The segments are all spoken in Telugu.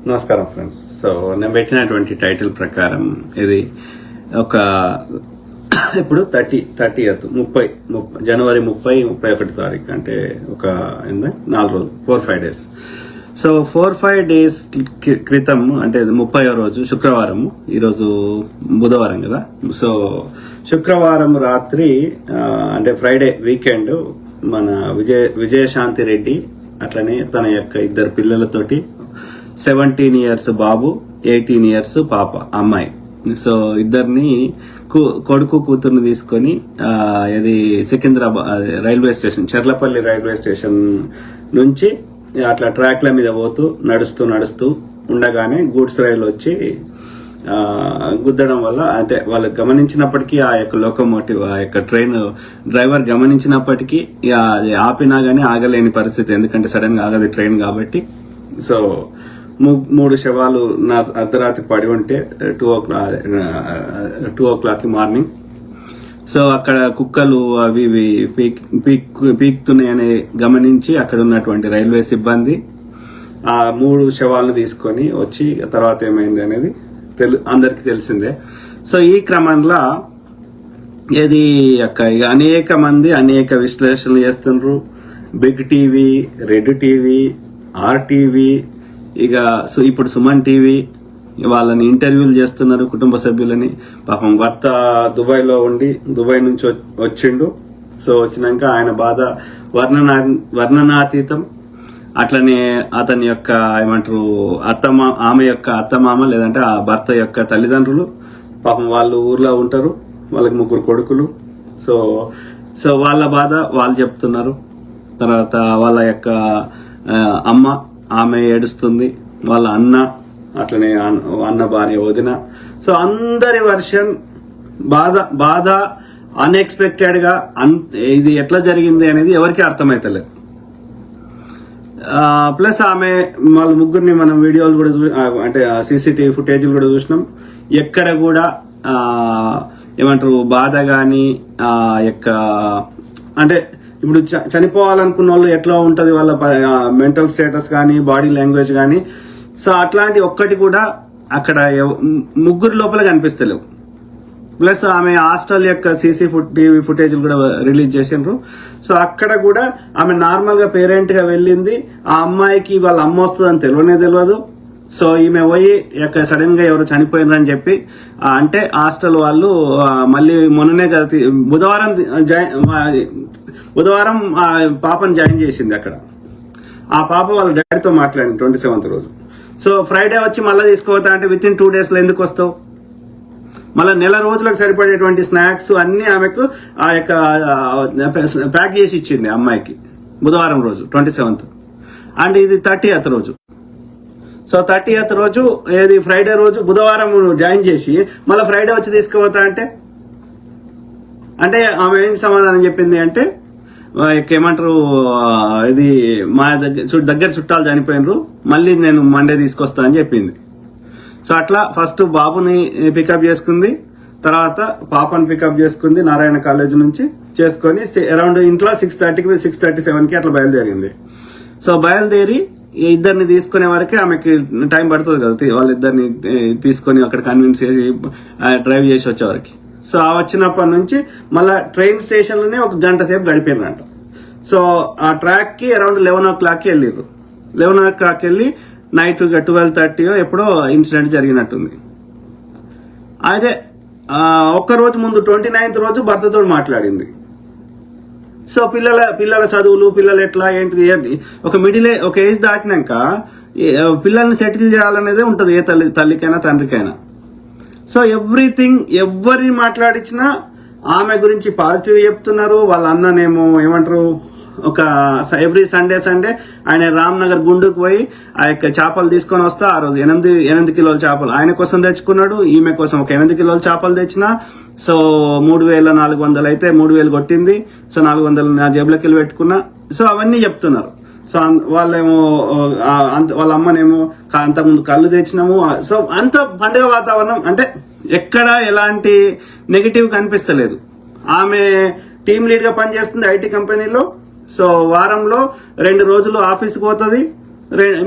నమస్కారం ఫ్రెండ్స్. సో నేను పెట్టినటువంటి టైటిల్ ప్రకారం ఇది ఒక ఇప్పుడు 30 జనవరి 31 తారీఖు అంటే ఒక 4 రోజులు 4-5 డేస్. సో 4-5 డేస్ క్రితం అంటే 30వ రోజు శుక్రవారం, ఈరోజు బుధవారం కదా. సో శుక్రవారం రాత్రి అంటే ఫ్రైడే వీకెండ్ మన విజయశాంతి రెడ్డి అట్లనే తన యొక్క 2 పిల్లలతోటి 17 ఇయర్స్ బాబు, 18 ఇయర్స్ పాప అమ్మాయి. సో ఇద్దరిని కొడుకు కూతుర్ని తీసుకొని ఇది Secunderabad railway station, Cherlapally railway station నుంచి అట్లా ట్రాక్ల మీద పోతూ నడుస్తూ ఉండగానే గూడ్స్ రైలు వచ్చి గుద్దడం వల్ల, అంటే వాళ్ళు గమనించినప్పటికీ ఆ యొక్క లోకోమోటివ్, ఆ యొక్క ట్రైన్ డ్రైవర్ గమనించినప్పటికీ అది ఆపినా గానీ ఆగలేని పరిస్థితి, ఎందుకంటే సడన్ గా ఆగదు ట్రైన్ కాబట్టి. సో 3 శవాలు అర్ధరాత్రి పడి ఉంటే 2 o'clock మార్నింగ్. సో అక్కడ కుక్కలు అవి పీక్తున్నాయని గమనించి అక్కడ ఉన్నటువంటి రైల్వే సిబ్బంది ఆ 3 శవాలను తీసుకొని వచ్చి తర్వాత ఏమైంది అనేది అందరికి తెలిసిందే. సో ఈ క్రమంలో ఇది అనేక మంది అనేక విశ్లేషణలు చేస్తున్నారు. Big TV, Red TV, RTV, ఇప్పుడు సుమన్ టీవీ వాళ్ళని ఇంటర్వ్యూలు చేస్తున్నారు, కుటుంబ సభ్యులని. పాపం భర్త దుబాయ్ నుంచి వచ్చిండు. సో వచ్చినాక ఆయన బాధ వర్ణనాతీతం. అట్లనే అతని యొక్క ఏమంటారు ఆమె యొక్క అత్తమామ లేదంటే ఆ భర్త యొక్క తల్లిదండ్రులు, పాపం వాళ్ళు ఊర్లో ఉంటారు, వాళ్ళకి 3 కొడుకులు. సో వాళ్ళ బాధ వాళ్ళు చెప్తున్నారు. తర్వాత వాళ్ళ యొక్క అమ్మ, ఆమె ఏడుస్తుంది, వాళ్ళ అన్న, అట్లనే అన్న భార్య వదిన. సో అందరి వర్షన్ బాధ అన్ఎక్స్పెక్టెడ్ గా ఇది ఎట్లా జరిగింది అనేది ఎవరికి అర్థమైతలేదు. ప్లస్ ఆమె వాళ్ళ ముగ్గురిని మనం వీడియోలు కూడా అంటే సీసీటీవీ ఫుటేజ్లు కూడా చూసినాం. ఎక్కడ కూడా ఏమంటారు బాధ గాని అంటే ఇప్పుడు చనిపోవాలనుకున్న వాళ్ళు ఎట్లా ఉంటది వాళ్ళ మెంటల్ స్టేటస్ కానీ బాడీ లాంగ్వేజ్ కానీ, సో అట్లాంటి ఒక్కటి కూడా అక్కడ ముగ్గురు లోపల కనిపిస్తలేవు. ప్లస్ ఆమె హాస్టల్ యొక్క టీవీ ఫుటేజ్లు కూడా రిలీజ్ చేసిండ్రు. సో అక్కడ కూడా ఆమె నార్మల్ గా పేరెంట్ గా వెళ్ళింది. ఆ అమ్మాయికి వాళ్ళ అమ్మ వస్తుందని తెలియదు. సో ఈమె పోయి సడన్ గా ఎవరు చనిపోయినరని చెప్పి అంటే హాస్టల్ వాళ్ళు మళ్ళీ మొన్ననే బుధవారం పాపను జాయిన్ చేసింది అక్కడ. ఆ పాప వాళ్ళ డాడీతో మాట్లాడింది 27th రోజు. సో ఫ్రైడే వచ్చి మళ్ళీ తీసుకోవతా అంటే విత్-ఇన్ 2 days లో ఎందుకు వస్తావు? మళ్ళీ నెల రోజులకు సరిపడేటువంటి స్నాక్స్ అన్ని ఆమెకు ఆ యొక్క ప్యాక్ చేసి ఇచ్చింది అమ్మాయికి బుధవారం రోజు 27th. అండ్ ఇది 30th రోజు. సో 30th రోజు ఏది ఫ్రైడే రోజు బుధవారం జాయిన్ చేసి మళ్ళీ ఫ్రైడే వచ్చి తీసుకోవతా అంటే ఆమె ఏం సమాధానం చెప్పింది అంటే ఏమంటారు ఇది మా దగ్గర చుట్టాలు చనిపోయినరు, మళ్ళీ నేను మండే తీసుకొస్తా అని చెప్పింది. సో అట్లా ఫస్ట్ బాబుని పికప్ చేసుకుంది, తర్వాత పాపని పికప్ చేసుకుంది నారాయణ కాలేజ్ నుంచి చేసుకొని అరౌండ్ ఇంట్లో 6:30కి 6:37కి అట్లా బయలుదేరింది. సో బయలుదేరి ఇద్దరిని తీసుకునే వరకే ఆమెకి టైం పడుతుంది కదా, వాళ్ళిద్దరిని తీసుకొని అక్కడ కన్విన్స్ చేసి డ్రైవ్ చేసి వచ్చేవరకు. సో ఆ వచ్చినప్పటి నుంచి మళ్ళా ట్రైన్ స్టేషన్ లోనే 1 గంట సేపు గడిపోయినారంట. సో ఆ ట్రాక్ కి అరౌండ్ 11 o'clock వెళ్ళిర్రు. 11 o'clock వెళ్ళి నైట్ 12:30 ఎప్పుడో ఇన్సిడెంట్ జరిగినట్టుంది. అదే ఒక్కరోజు ముందు 29th రోజు భర్తతో మాట్లాడింది. సో పిల్లల చదువులు, పిల్లలు ఎట్లా ఏంటిది, ఒక ఏజ్ దాటినాక పిల్లల్ని సెటిల్ చేయాలనేదే ఉంటది ఏ తల్లికైనా తండ్రికైనా. సో ఎవ్రీథింగ్ ఎవరిని మాట్లాడించినా ఆమె గురించి పాజిటివ్ చెప్తున్నారు. వాళ్ళ అన్ననేమో ఏమంటారు ఎవ్రీ సండే ఆయన రామ్నగర్ గుండుకు పోయి ఆ యొక్క చేపలు తీసుకొని వస్తా. ఆ రోజు 8 కిలోల చేపలు ఆయన కోసం తెచ్చుకున్నాడు, ఈమె కోసం ఒక 8 కిలోల చేపలు తెచ్చిన. సో 3,400 అయితే 3,000 కొట్టింది. సో 400 నా జేబులోకి వెళ్ళి పెట్టుకున్నా. సో అవన్నీ చెప్తున్నారు. సో వాళ్ళేమో వాళ్ళ అమ్మనేమో అంతకుముందు కళ్ళు తెచ్చినాము. సో అంత పండుగ వాతావరణం, అంటే ఎక్కడ ఎలాంటి నెగిటివ్ కనిపిస్తలేదు. ఆమె టీమ్ లీడ్ గా పనిచేస్తుంది ఐటీ కంపెనీలో. సో వారంలో 2 రోజులు ఆఫీస్కి పోతుంది,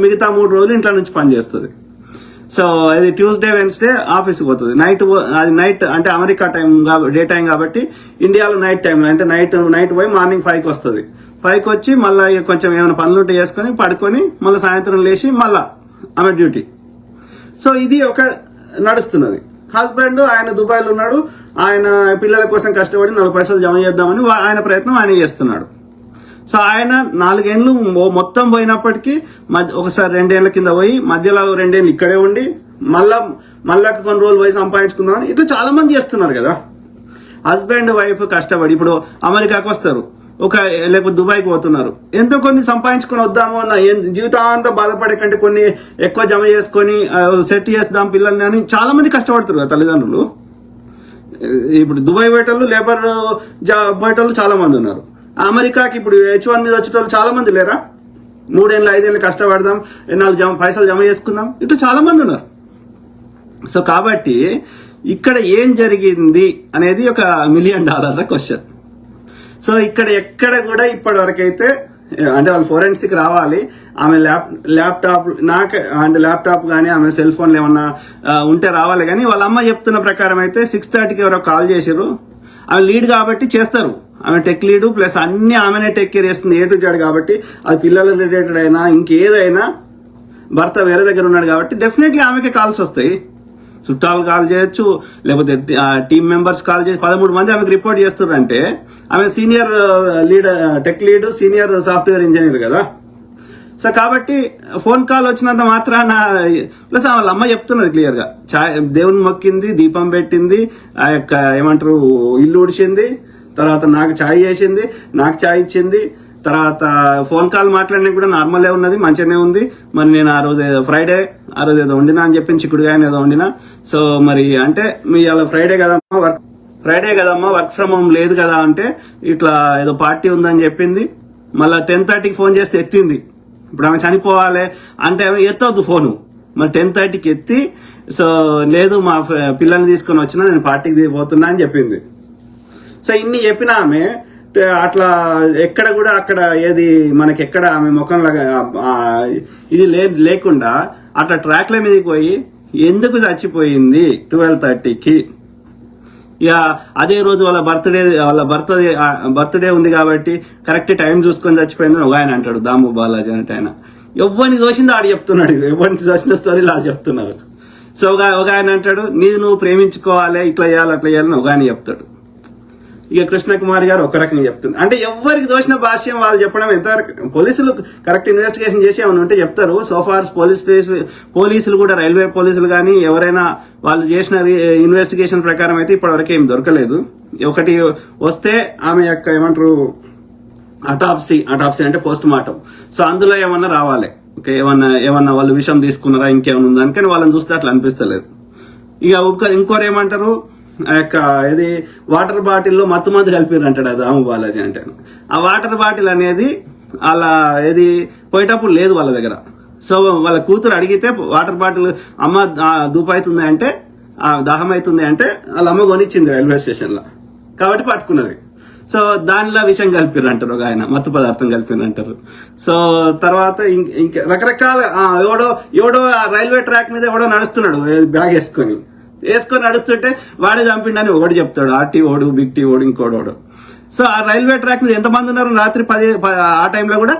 మిగతా 3 రోజులు ఇంట్లో నుంచి పనిచేస్తుంది. సో అది ట్యూస్డే వెన్స్డే ఆఫీస్కి పోతుంది. అది నైట్ అంటే అమెరికా టైం డే టైం కాబట్టి ఇండియాలో నైట్ టైం అంటే నైట్ పోయి మార్నింగ్ 5కి వస్తుంది. 5కి వచ్చి మళ్ళీ కొంచెం ఏమైనా పనులు ఉంటే చేసుకొని పడుకొని మళ్ళీ సాయంత్రం లేచి మళ్ళా ఆమె డ్యూటీ. సో ఇది ఒక నడుస్తున్నది. హస్బెండ్ ఆయన దుబాయ్లో ఉన్నాడు, ఆయన పిల్లల కోసం కష్టపడి 4 పైసలు జమ చేద్దామని ఆయన ప్రయత్నం ఆయన చేస్తున్నాడు. సో ఆయన 4 ఏళ్ళు మొత్తం పోయినప్పటికీ ఒకసారి 2 ఏళ్ల కింద పోయి మధ్యలో 2 ఏళ్ళు ఇక్కడే ఉండి మళ్ళా కొన్ని రోజులు పోయి సంపాదించుకుందామని ఇట్లా చాలా మంది చేస్తున్నారు కదా. హస్బెండ్ వైఫ్ కష్టపడి ఇప్పుడు అమెరికాకు వస్తారు, లేకపోతే దుబాయ్కి పోతున్నారు, ఎంతో కొన్ని సంపాదించుకొని వద్దాము అన్న జీవితాంతం బాధపడే కంటే కొన్ని ఎక్కువ జమ చేసుకొని సెట్ చేద్దాం పిల్లల్ని అని చాలా మంది కష్టపడుతారు కదా తల్లిదండ్రులు. ఇప్పుడు దుబాయ్ పోయేటోళ్ళు లేబర్ పోయేటోళ్ళు చాలా మంది ఉన్నారు. అమెరికాకి ఇప్పుడు H1 మీద వచ్చేటోళ్ళు చాలా మంది లేరా? 3 ఏళ్ళు 5 ఏళ్ళు కష్టపడదాం, 4 పైసలు జమ చేసుకుందాం, ఇట్లా చాలా మంది ఉన్నారు. సో కాబట్టి ఇక్కడ ఏం జరిగింది అనేది ఒక $1 మిలియన్ క్వశ్చన్. సో ఇక్కడ ఎక్కడ కూడా ఇప్పటి వరకు అయితే అంటే వాళ్ళు ఫోరెన్సిక్ రావాలి, ఆమె ల్యాప్టాప్ అంటే ల్యాప్టాప్ కానీ ఆమె సెల్ ఫోన్లు ఏమన్నా ఉంటే రావాలి. కానీ వాళ్ళ అమ్మ చెప్తున్న ప్రకారం అయితే 6:30కి ఎవరో కాల్ చేశారు. ఆమె లీడ్ కాబట్టి చేస్తారు, ఆమె టెక్ లీడ్ ప్లస్ అన్ని ఆమెనే టేక్ కేర్ చేస్తుంది A to Z కాబట్టి, అది పిల్లల రిలేటెడ్ అయినా ఇంకేదైనా భర్త వేరే దగ్గర ఉన్నాడు కాబట్టి డెఫినెట్లీ ఆమెకే కాల్స్ వస్తాయి. చుట్టాలు కాల్ చేయొచ్చు, లేకపోతే టీమ్ మెంబర్స్ కాల్ చేసి 13 మంది ఆమెకు రిపోర్ట్ చేస్తున్నారంటే ఆమె senior tech lead, senior software engineer కదా. సో కాబట్టి ఫోన్ కాల్ వచ్చినంత మాత్రాన ప్లస్ వాళ్ళ అమ్మ చెప్తున్నది క్లియర్ గా, దేవుని మొక్కింది, దీపం పెట్టింది, ఆ యొక్క ఏమంటారు ఇల్లు ఉడిచింది, తర్వాత నాకు ఛాయ్ చేసింది, నాకు ఛాయ్ ఇచ్చింది, తర్వాత ఫోన్ కాల్ మాట్లాడినా కూడా నార్మలే ఉన్నది, మంచిగానే ఉంది. మరి నేను ఆ రోజు ఫ్రైడే ఏదో వండినా అని చెప్పి చిక్కుడుగాయని ఏదో వండినా. సో మరి అంటే మీ అలా ఫ్రైడే కదమ్మా వర్క్ ఫ్రమ్ హోమ్ లేదు కదా అంటే ఇట్లా ఏదో పార్టీ ఉందని చెప్పింది. మళ్ళీ 10:30కి ఫోన్ చేస్తే ఎత్తింది. ఇప్పుడు ఆమె చనిపోవాలి అంటే ఆమె ఎత్తవద్దు ఫోను. మరి 10:30కి ఎత్తి సో లేదు మా పిల్లల్ని తీసుకొని వచ్చినా నేను పార్టీకి పోతున్నా అని చెప్పింది. సో ఇన్ని చెప్పిన ఆమె అట్లా ఎక్కడ కూడా అక్కడ ఏది మనకి ఎక్కడ ఆమె ముఖంలాగా ఇది లేకుండా అట్లా ట్రాక్ల మీదకి పోయి ఎందుకు చచ్చిపోయింది 12:30కి, ఇక అదే రోజు వాళ్ళ బర్త్డే ఉంది కాబట్టి కరెక్ట్ టైం చూసుకొని చచ్చిపోయిందని ఒక ఆయన అంటాడు, దాము బాలాజీ అంటే ఆయన. ఎవరిని చూసింది ఆడు చెప్తున్నాడు, ఎవరిని చూసిన స్టోరీలు ఆడు చెప్తున్నారు. సో ఒక ఆయన అంటాడు నువ్వు ప్రేమించుకోవాలి, ఇట్లా చేయాలి అట్లా చేయాలని ఒక ఆయన చెప్తాడు. ఇక కృష్ణకుమారి గారు ఒక రకంగా చెప్తున్నారు. అంటే ఎవరికి దోషిన భాష్యం వాళ్ళు చెప్పడం ఎంతవరకు, పోలీసులు కరెక్ట్ ఇన్వెస్టిగేషన్ చేసి ఏమైనా ఉంటే చెప్తారు. సోఫార్ పోలీసులు కూడా రైల్వే పోలీసులు కానీ ఎవరైనా వాళ్ళు చేసిన ఇన్వెస్టిగేషన్ ప్రకారం అయితే ఇప్పటివరకు ఏం దొరకలేదు. ఒకటి వస్తే ఆమె యొక్క ఏమంటారు అటాప్సీ అంటే పోస్ట్ మార్టం. సో అందులో ఏమన్నా రావాలి, ఓకే ఏమన్నా వాళ్ళు విషయం తీసుకున్నారా ఇంకేమైనా ఉందా అని. కానీ వాళ్ళని చూస్తే అట్లా అనిపిస్తలేదు. ఇక ఇంకోరు ఏమంటారు ఆ యొక్క ఇది వాటర్ బాటిల్లో మత్తు మందు కలిపిర్రు అంటాడు అది దాము బాలాజీ అంటే. ఆ వాటర్ బాటిల్ అనేది అలా ఏది పోయేటప్పుడు లేదు వాళ్ళ దగ్గర. సో వాళ్ళ కూతురు అడిగితే వాటర్ బాటిల్ అమ్మ దూపవుతుంది అంటే దాహం అవుతుంది అంటే వాళ్ళ అమ్మ కొనిచ్చింది రైల్వే స్టేషన్ లో కాబట్టి పట్టుకున్నది. సో దానిలో విషయం కలిపిర్రు అంటారు, ఒక ఆయన మత్తు పదార్థం కలిపిర్రు అంటారు. సో తర్వాత ఇంకా రకరకాల ఎవడో రైల్వే ట్రాక్ మీద ఎవడో నడుస్తున్నాడు బ్యాగ్ వేసుకొని నడుస్తుంటే వాడే చంపిండని ఒకటి చెప్తాడు, ఆర్టీ ఓడు బిగ్ టీ ఓడు ఇంకోడు. సో ఆ రైల్వే ట్రాక్ మీద ఎంతమంది ఉన్నారు రాత్రి 10 ఆ టైంలో కూడా.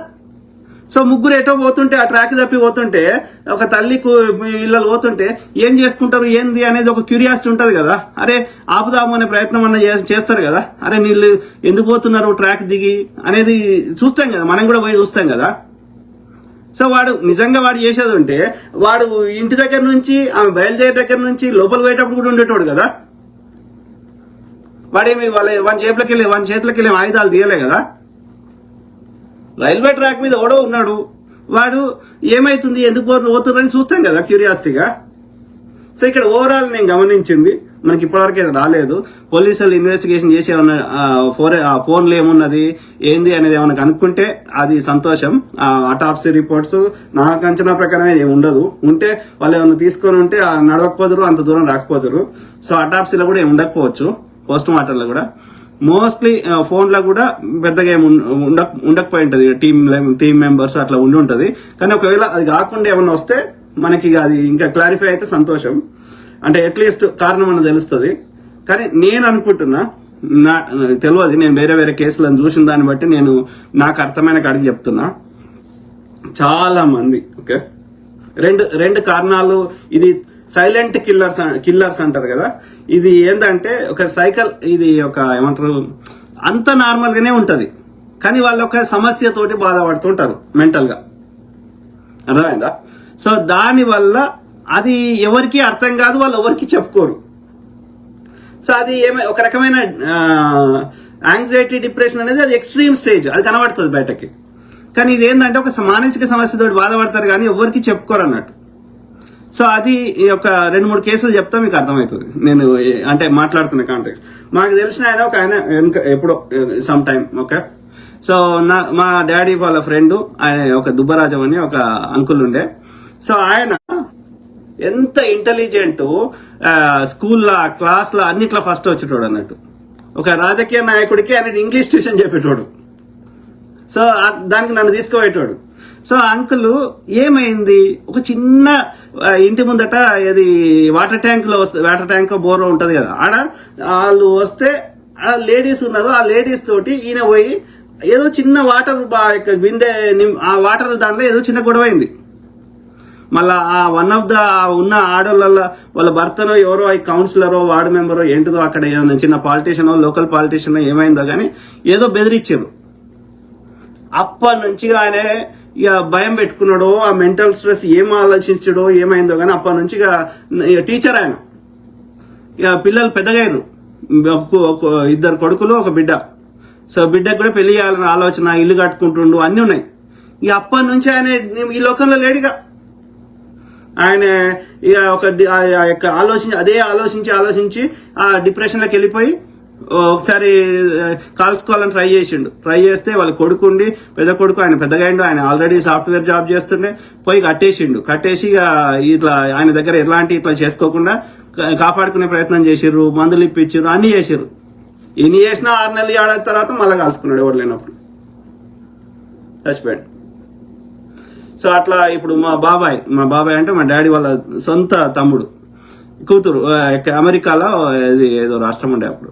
సో ముగ్గురు ఎటో పోతుంటే ఆ ట్రాక్ తప్పి పోతుంటే ఒక తల్లికు ఇళ్ళలు పోతుంటే ఏం చేసుకుంటారు ఏంది అనేది ఒక క్యూరియాసిటీ ఉంటది కదా. అరే ఆపుదాము అనే ప్రయత్నం అన్న చేస్తారు కదా. అరే నీళ్ళు ఎందుకు పోతున్నారు ట్రాక్ దిగి అనేది చూస్తాం కదా, మనం కూడా పోయి చూస్తాం కదా. సో వాడు నిజంగా వాడు చేసేది ఉంటే వాడు ఇంటి దగ్గర నుంచి ఆమె బయలుదేరే దగ్గర నుంచి లోపల పోయేటప్పుడు కూడా ఉండేటోడు కదా. వాడేమి వాని చేతులకి వెళ్ళి ఆయుధాలు తీయలే కదా. రైల్వే ట్రాక్ మీద ఎవడో ఉన్నాడు, వాడు ఏమైతుంది ఎందుకు పోతున్నారని చూస్తాం కదా క్యూరియాసిటీగా. సో ఇక్కడ ఓవరాల్ నేను గమనించింది మనకి ఇప్పటివరకు అయితే రాలేదు. పోలీసులు ఇన్వెస్టిగేషన్ చేసి ఏమన్నా ఫోన్లో ఏమున్నది ఏంది అనేది ఏమన్నా కనుక్కుంటే అది సంతోషం. అటాప్సీ రిపోర్ట్స్ నాకు అంచనా ప్రకారం ఏమి ఉండదు. ఉంటే వాళ్ళు ఏమన్నా తీసుకొని ఉంటే నడవకపోదురు, అంత దూరం రాకపోదురు. సో అటాప్సీలో కూడా ఏమి ఉండకపోవచ్చు, పోస్ట్ మార్టంలో కూడా. మోస్ట్లీ ఫోన్లో కూడా పెద్దగా ఏమి ఉండకపోయి ఉంటుంది, టీమ్ మెంబర్స్ అట్లా ఉండి ఉంటుంది. కానీ ఒకవేళ అది కాకుండా ఏమన్నా వస్తే మనకి అది ఇంకా క్లారిఫై అయితే సంతోషం, అంటే అట్లీస్ట్ కారణం అన్న తెలుస్తుంది. కానీ నేను అనుకుంటున్నా, తెలియదు, నేను వేరే వేరే కేసులను చూసిన దాన్ని బట్టి నేను నాకు అర్థమైన కాడికి చెప్తున్నా, చాలా మంది ఓకే రెండు కారణాలు. ఇది సైలెంట్ కిల్లర్స్ అంటారు కదా, ఇది ఏంటంటే ఒక సైకిల్, ఇది ఒక ఏమంటారు, అంత నార్మల్ గానే ఉంటది కానీ వాళ్ళు ఒక సమస్యతోటి బాధపడుతుంటారు మెంటల్ గా, అర్థమైందా? సో దాని వల్ల అది ఎవరికి అర్థం కాదు, వాళ్ళు ఎవరికి చెప్పుకోరు. సో అది ఒక రకమైన యాంగ్జైటీ డిప్రెషన్ అనేది అది ఎక్స్ట్రీమ్ స్టేజ్, అది కనబడుతుంది బయటకి. కానీ ఇది ఏంటంటే ఒక మానసిక సమస్యతో బాధపడతారు కానీ ఎవరికి చెప్పుకోరు అన్నట్టు. సో అది ఒక 2-3 కేసులు చెప్తా మీకు అర్థమవుతుంది నేను అంటే మాట్లాడుతున్న కాంటెక్స్ట్. మాకు తెలిసిన ఆయన ఒక ఆయన ఎప్పుడో సమ్ టైమ్ ఓకే. సో మా డాడీ వాళ్ళ ఫ్రెండ్ ఆయన ఒక దుబ్బరాజం అని ఒక అంకుల్ ఉండే. సో ఆయన ఎంత ఇంటెలిజెంట్, స్కూల్లో క్లాస్లో అన్నిట్లో ఫస్ట్ వచ్చేటోడు అన్నట్టు. ఒక రాజకీయ నాయకుడికి ఆయన ఇంగ్లీష్ ట్యూషన్ చెప్పేటోడు. సో దానికి నన్ను తీసుకుపోయేటోడు. సో అంకుల్ ఏమైంది, ఒక చిన్న ఇంటి ముందట అది వాటర్ ట్యాంక్ బోర్ ఉంటది కదా, ఆడ వాళ్ళు వస్తే ఆడ లేడీస్ ఉన్నారు, ఆ లేడీస్ తోటి ఈయన పోయి ఏదో చిన్న వాటర్ బిందె, ఆ వాటర్ దాంట్లో ఏదో చిన్న గొడవ అయింది. మళ్ళా ఆ వన్ ఆఫ్ ద ఉన్న ఆడోళ్ళ వాళ్ళ భర్తనో ఎవరో కౌన్సిలరో వార్డు మెంబరో ఏంటిదో అక్కడ ఏదైనా చిన్న పాలిటీషియనో లోకల్ పాలిటీషియనో ఏమైందో కానీ ఏదో బెదిరించారు. అప్పటి నుంచి ఆయన ఇక భయం పెట్టుకున్నాడో, ఆ మెంటల్ స్ట్రెస్ ఏం ఆలోచించాడో ఏమైందో కానీ అప్పటి నుంచి ఇక టీచర్ ఆయన. ఇక పిల్లలు పెద్దగయ్యారు, 2 కొడుకులు 1 బిడ్డ. సో బిడ్డకు కూడా పెళ్లి చేయాలని ఆలోచన, ఇల్లు కట్టుకుంటుండు, అన్నీ ఉన్నాయి. ఇక అప్పటి నుంచి ఆయన ఈ లోకంలో లేడుగా. ఆయన ఇక అదే ఆలోచించి ఆ డిప్రెషన్లోకి వెళ్ళిపోయి ఒకసారి కాల్చుకోవాలని ట్రై చేస్తే వాళ్ళ కొడుకుండి, పెద్ద కొడుకు ఆయన పెద్దగా అయిండు, ఆయన ఆల్రెడీ సాఫ్ట్వేర్ జాబ్ చేస్తుండే, పోయి కట్టేసి ఇక ఇట్లా ఆయన దగ్గర ఇట్లా చేసుకోకుండా కాపాడుకునే ప్రయత్నం చేసిర్రు, మందులు ఇప్పించారు, అన్ని చేసిర్రు. ఎన్ని చేసినా 6 నెలలు ఏడాది తర్వాత మళ్ళీ కాల్చుకున్నాడు ఎవరు లేనప్పుడు, చచ్చిపోయాడు. సో అట్లా ఇప్పుడు మా బాబాయ్ అంటే మా డాడీ వాళ్ళ సొంత తమ్ముడు కూతురు అమెరికాలో ఏదో రాష్ట్రం ఉండే అప్పుడు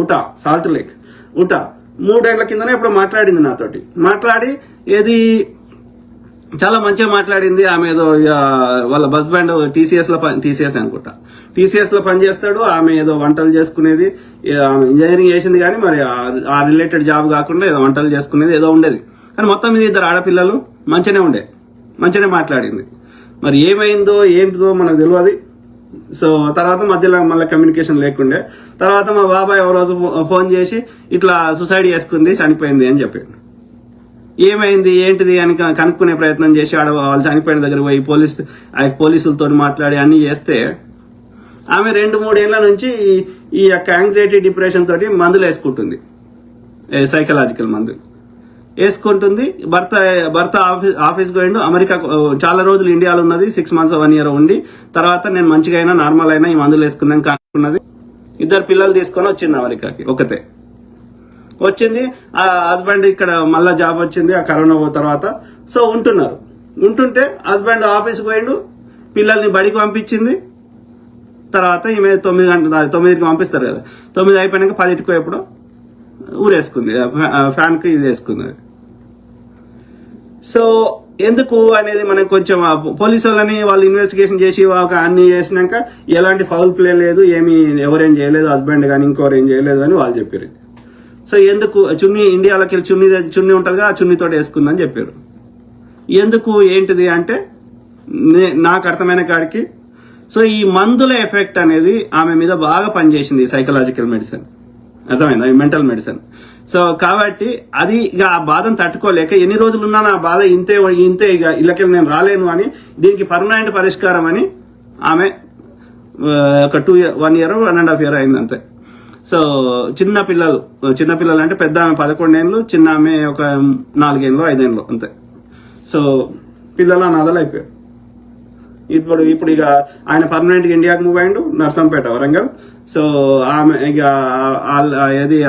ఉటా సాల్ట్ లేక్ 3 ఏళ్ల కిందనే ఇప్పుడు మాట్లాడింది నాతోటి. మాట్లాడి ఏది చాలా మంచిగా మాట్లాడింది. ఆమె ఏదో వాళ్ళ హస్బెండ్ టీసీఎస్ లో పనిచేస్తాడు, ఆమె ఏదో వంటలు చేసుకునేది, ఆమె ఇంజనీరింగ్ చేసింది కానీ మరి ఆ రిలేటెడ్ జాబ్ కాకుండా ఏదో వంటలు చేసుకునేది ఏదో ఉండేది. కానీ మొత్తం మీద 2 ఆడపిల్లలు మంచిగానే మాట్లాడింది. మరి ఏమైందో ఏంటిదో మనకు తెలియదు. సో తర్వాత మధ్యలో మళ్ళీ కమ్యూనికేషన్ లేకుండే. తర్వాత మా బాబాయ్ ఒక రోజు ఫోన్ చేసి ఇట్లా సూసైడ్ చేసుకుంది, చనిపోయింది అని చెప్పాడు. ఏమైంది ఏంటిది అని కనుక్కునే ప్రయత్నం చేసి వాళ్ళు చనిపోయిన దగ్గర పోయి పోలీసులతో మాట్లాడి అన్ని చేస్తే ఆమె 2-3 ఏళ్ల నుంచి ఈ యొక్క యాంగ్జైటీ డిప్రెషన్ తోటి మందులు వేసుకుంటుంది, సైకలాజికల్ మందులు వేసుకుంటుంది. భర్త ఆఫీస్కి పోయిండు, అమెరికా చాలా రోజులు ఇండియాలో ఉన్నది, 6 months 1 year ఉండి తర్వాత నేను మంచిగా అయినా నార్మల్ అయినా ఈ మందులు వేసుకున్నాను కానుకున్నది. 2 పిల్లలు తీసుకొని వచ్చింది అమెరికాకి, ఒకతే వచ్చింది. ఆ హస్బెండ్ ఇక్కడ మళ్ళా జాబ్ వచ్చింది ఆ కరోనా తర్వాత. సో ఉంటుంటే హస్బెండ్ ఆఫీస్కి పోయిండు, పిల్లల్ని బడికి పంపించింది. తర్వాత ఈమె 9కి పంపిస్తారు కదా, 9 అయిపోయినాక 10కి ఎప్పుడు ఊరేసుకుంది, ఫ్యాన్కి ఇది వేసుకుంది. సో ఎందుకు అనేది మనం కొంచెం పోలీసు వాళ్ళని వాళ్ళు ఇన్వెస్టిగేషన్ చేసి అన్ని చేసినాక ఎలాంటి ఫౌల్ ప్లే లేదు, ఎవరేం చేయలేదు, హస్బెండ్ కానీ ఇంకోరు ఏం చేయలేదు అని వాళ్ళు చెప్పారు. సో ఎందుకు ఇండియాలోకి వెళ్ళి చున్నీ ఉంటుంది కదా, ఆ చున్నీతోటి వేసుకుందని చెప్పారు. ఎందుకు ఏంటిది అంటే నాకు అర్థమైన కాడికి సో ఈ మందుల ఎఫెక్ట్ అనేది ఆమె మీద బాగా పనిచేసింది, సైకలాజికల్ మెడిసిన్, అర్థమైందా, మెంటల్ మెడిసిన్. సో కాబట్టి అది ఇక ఆ బాధను తట్టుకోలేక ఎన్ని రోజులు ఉన్నా నా బాధ ఇంతే ఇక ఇళ్ళకెళ్ళి నేను రాలేను అని దీనికి పర్మనెంట్ పరిష్కారం అని ఆమె ఒక 1 year 1.5 year అయింది అంతే. సో చిన్న పిల్లలు అంటే పెద్ద ఆమె 11 ఏళ్ళు, చిన్న ఆమె ఒక 4 ఏళ్ళు 5 ఏళ్ళు అంతే. సో పిల్లలు అనాథలు అయిపోయారు. ఇప్పుడు ఇక ఆయన పర్మనెంట్ గా ఇండియాకి మూవ్ అయ్యిండు, నర్సంపేట వరంగల్. సో ఆమె ఇక